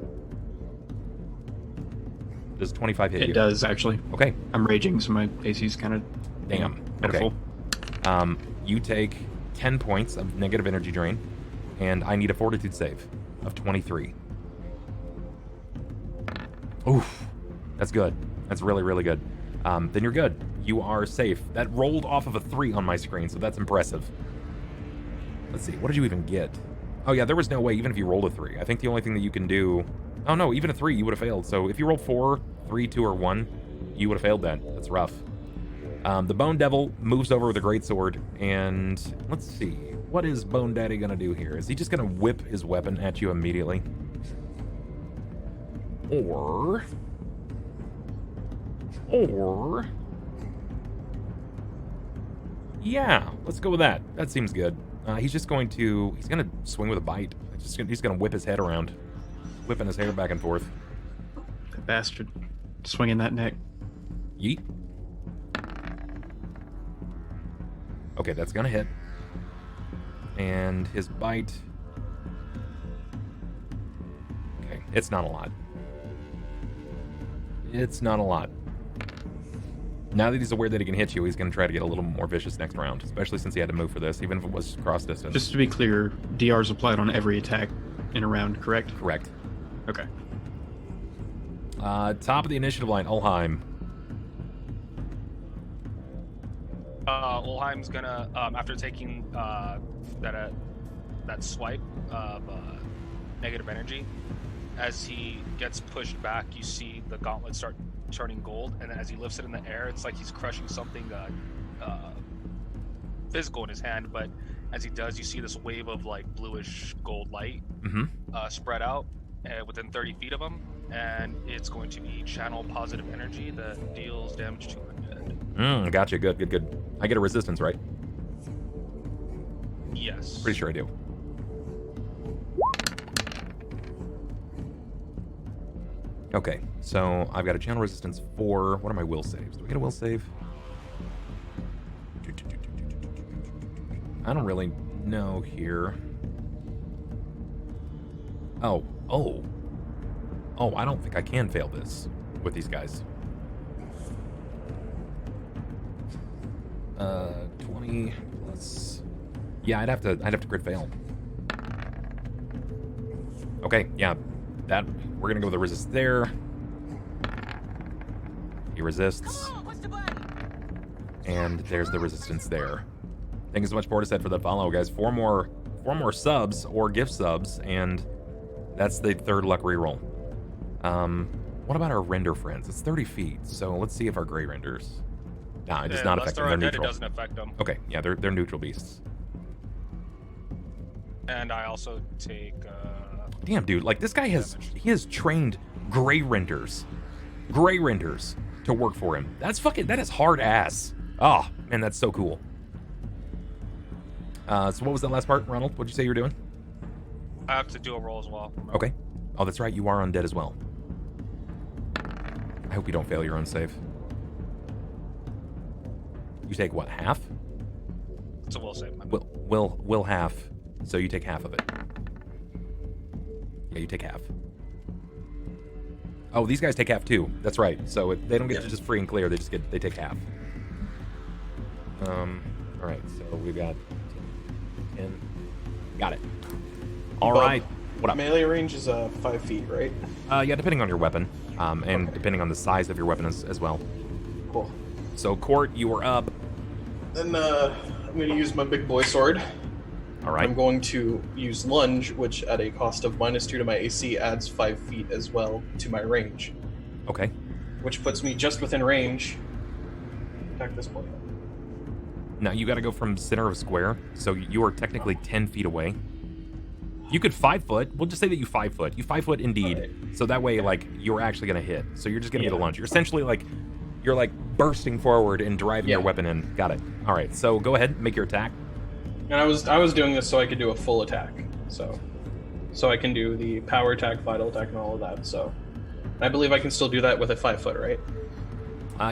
Does 25 hit you? It does, actually. Okay. I'm raging, so my AC's kind of Damn. pitiful. Okay. You take 10 points of negative energy drain, and I need a fortitude save of 23. Oof. That's good. That's really, really good. Then you're good. You are safe. That rolled off of a 3 on my screen, so that's impressive. Let's see. What did you even get? Oh, yeah, there was no way, even if you rolled a 3. I think the only thing that you can do... Oh, no, even a 3, you would have failed. So if you rolled 4, 3, 2, or 1, you would have failed that. That's rough. The Bone Devil moves over with a greatsword, and let's see. What is Bone Daddy going to do here? Is he just going to whip his weapon at you immediately? Or... Yeah, let's go with that. That seems good. He's going to swing with a bite. He's going to whip his head around, whipping his hair back and forth. That bastard. Swinging that neck. Yeet. Okay, that's going to hit. And his bite... Okay, it's not a lot. It's not a lot. Now that he's aware that he can hit you, he's going to try to get a little more vicious next round, especially since he had to move for this, even if it was cross distance. Just to be clear, DR's applied on every attack in a round, correct? Correct. Okay. Top of the initiative line, Ulhime. Ulhime's gonna, after taking that swipe of negative energy, as he gets pushed back, you see the gauntlet start turning gold, and then as he lifts it in the air, it's like he's crushing something physical in his hand, but as he does, you see this wave of like bluish gold light spread out within 30 feet of him, and it's going to be channel positive energy that deals damage to undead. Gotcha. Good. I get a resistance, right? Yes. Pretty sure I do. Okay, so I've got a channel resistance 4. What are my will saves? Do we get a will save? I don't really know here. Oh, I don't think I can fail this with these guys. 20 plus. Yeah, I'd have to crit fail. Okay, yeah, that we're gonna go with the resist there. He resists, Come on, push the button. and there's the resistance there. Thank you so much, Portishead, for the follow, guys. Four more subs or gift subs, and that's the third luck reroll. What about our render friends? It's 30 feet, so let's see if our gray renders. Nah, it does not affect them. They're It neutral. doesn't affect them. Okay, yeah, they're neutral beasts. And I also take. Damn, dude, like this guy has trained gray renders to work for him. That is hard ass. Oh man, that's so cool. So what was that last part, Ronald? What'd you say you were doing? I have to do a roll as well. Okay. Oh, that's right, you are undead as well. I hope you don't fail your own save. You take what, half? It's a will save. Will half. So you take half of it. Yeah, you take half. Oh, these guys take half too. That's right. So they don't get to just free and clear. They take half. All right. So we've got 10. Got it. All right. What up? Melee range is 5 feet, right? Yeah, depending on your weapon, and depending on the size of your weapon as well. Cool. So Cort, you are up. Then I'm going to use my big boy sword. All right. I'm going to use lunge, which at a cost of -2 to my AC adds 5 feet as well to my range. Okay. Which puts me just within range. Attack this point. Now you got to go from center of square, so you are technically 10 feet away. You could 5 foot. We'll just say that you 5 foot. You 5 foot indeed. Right. So that way, like, you're actually gonna hit. So you're just gonna get a lunge. You're essentially like, you're like bursting forward and driving your weapon in. Got it. All right. So go ahead, make your attack. And I was doing this so I could do a full attack. So I can do the power attack, vital attack, and all of that. So I believe I can still do that with a 5 foot, right?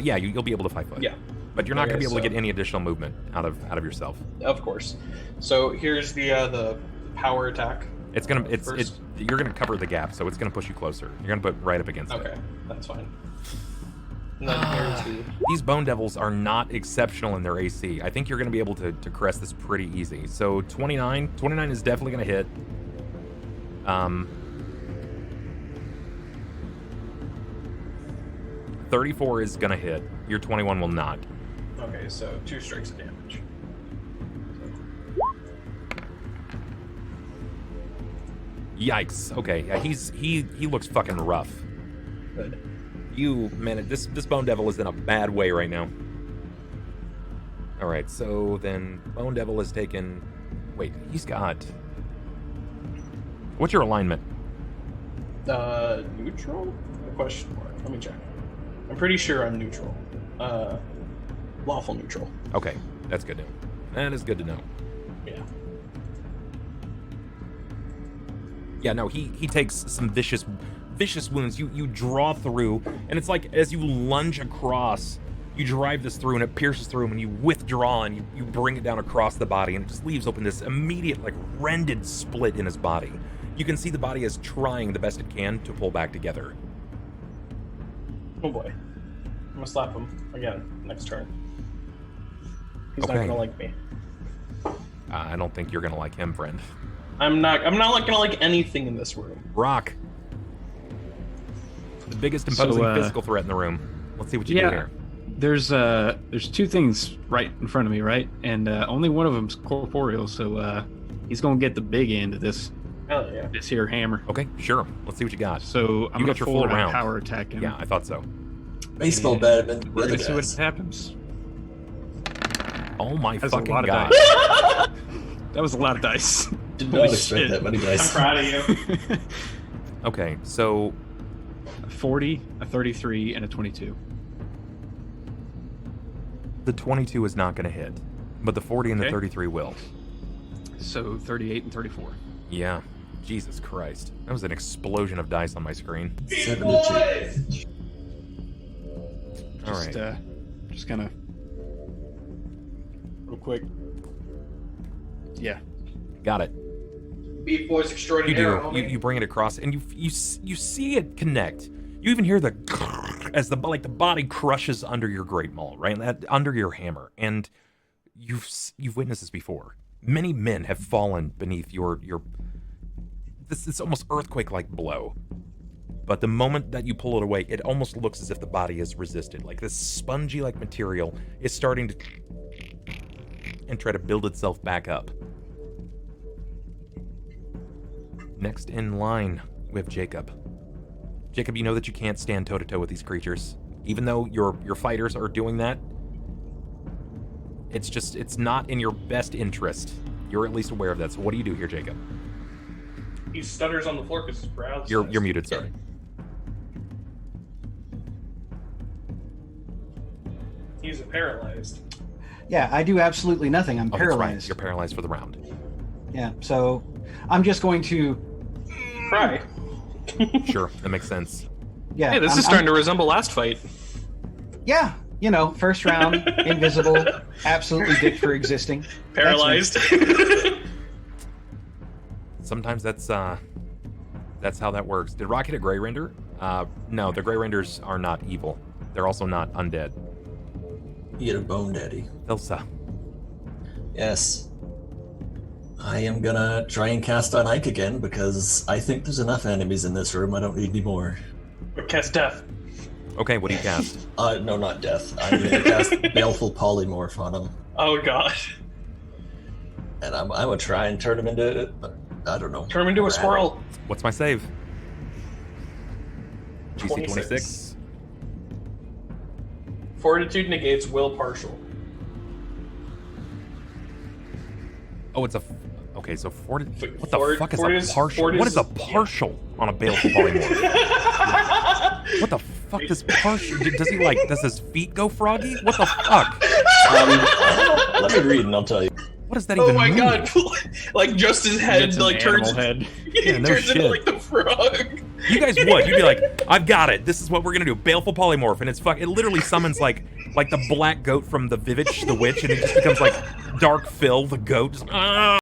Yeah, you'll be able to 5 foot. Yeah. But you're not Okay, gonna be able to so- get any additional movement out of yourself. Of course. So here's the power attack. It's gonna First. you're gonna cover the gap, so it's gonna push you closer. You're gonna put right up against it. Okay, that's fine. And then here's the These Bone Devils are not exceptional in their AC. I think you're going to be able to crest this pretty easy. So 29 is definitely going to hit. 34 is going to hit. Your 21 will not. okay. So 2 strikes of damage. Yikes. Okay, yeah, he looks fucking rough. Good. This Bone Devil is in a bad way right now. All right, so then Bone Devil has taken. Wait, he's got. What's your alignment? Neutral? A question mark. Let me check. I'm pretty sure I'm neutral. Lawful neutral. Okay, that's good to know. That is good to know. Yeah. Yeah, no, he takes some vicious wounds. You draw through, and it's like as you lunge across, you drive this through, and it pierces through him, and you withdraw, and you bring it down across the body, and it just leaves open this immediate, like, rended split in his body. You can see the body is trying the best it can to pull back together. Oh boy. I'm gonna slap him again next turn. He's Okay. not gonna like me. I don't think you're gonna like him, friend. I'm not gonna like anything in this room. Rahk. The biggest imposing So, physical threat in the room. Let's see what you do here. There's 2 things right in front of me, right? And only one of them's corporeal, so he's gonna get the big end of this Hell yeah. here hammer. Okay, sure. Let's see what you got. So I'm You gonna got your full full round. power attack him. Yeah, I thought so. Baseball bat than the We're other gonna see what guys. happens. Oh my That's a fucking lot of god. dice. That was a lot of dice. Did Holy not expect shit. that many I'm dice. proud of you. Okay, so A 40, a 33, and a 22. the 22 is not going to hit, but the 40 and the Okay. 33 will. So 38 and 34. Yeah. Jesus Christ. That was an explosion of dice on my screen. 72. All right. Just kind of real quick. Yeah. Got it. Be force You extraordinaire. do. You bring it across, and you see it connect. You even hear the as the body crushes under your great maul, right? Under your hammer, and you've witnessed this before. Many men have fallen beneath your this almost earthquake-like blow. But the moment that you pull it away, it almost looks as if the body has resisted. Like this spongy-like material is starting to and try to build itself back up. Next in line, we have Jakob. Jakob, you know that you can't stand toe-to-toe with these creatures. Even though your fighters are doing that, it's not in your best interest. You're at least aware of that. So what do you do here, Jakob? He stutters on the floor because his brows. You're muted, sir. He's paralyzed. Yeah, I do absolutely nothing. I'm Oh, that's right. paralyzed. You're paralyzed for the round. Yeah, so I'm just going to. Cry. Sure, that makes sense. Yeah. Hey, this is starting to resemble last fight. Yeah, first round, invisible, absolutely dick for existing. Paralyzed. Sometimes that's how that works. Did Rahk hit a Grey Render? No, the Grey Renders are not evil. They're also not undead. You get a bone, Daddy. Thelsa. Yes. I am gonna try and cast on Ike again because I think there's enough enemies in this room. I don't need any more. Or cast death. Okay, what do you cast? No, not death. I'm gonna cast Baleful Polymorph on him. Oh god. And I'm gonna try and turn him into, I don't know. Turn him into a squirrel. What's my save? GC 26. Fortitude negates will partial. Oh, it's a. Okay, so what the fuck is Fort a partial? What is a partial on a Baleful Polymorph? What the fuck does partial? Does his feet go froggy? What the fuck? Let me read and I'll tell you. What does that even mean? Oh my god! Like just his head turns. Head. Yeah, no turns shit. into like the frog. You guys would. You'd be like, I've got it. This is what we're gonna do. Baleful Polymorph, and it literally summons like the black goat from the Vivitch, the witch, and it just becomes like Dark Phil, the goat. Just,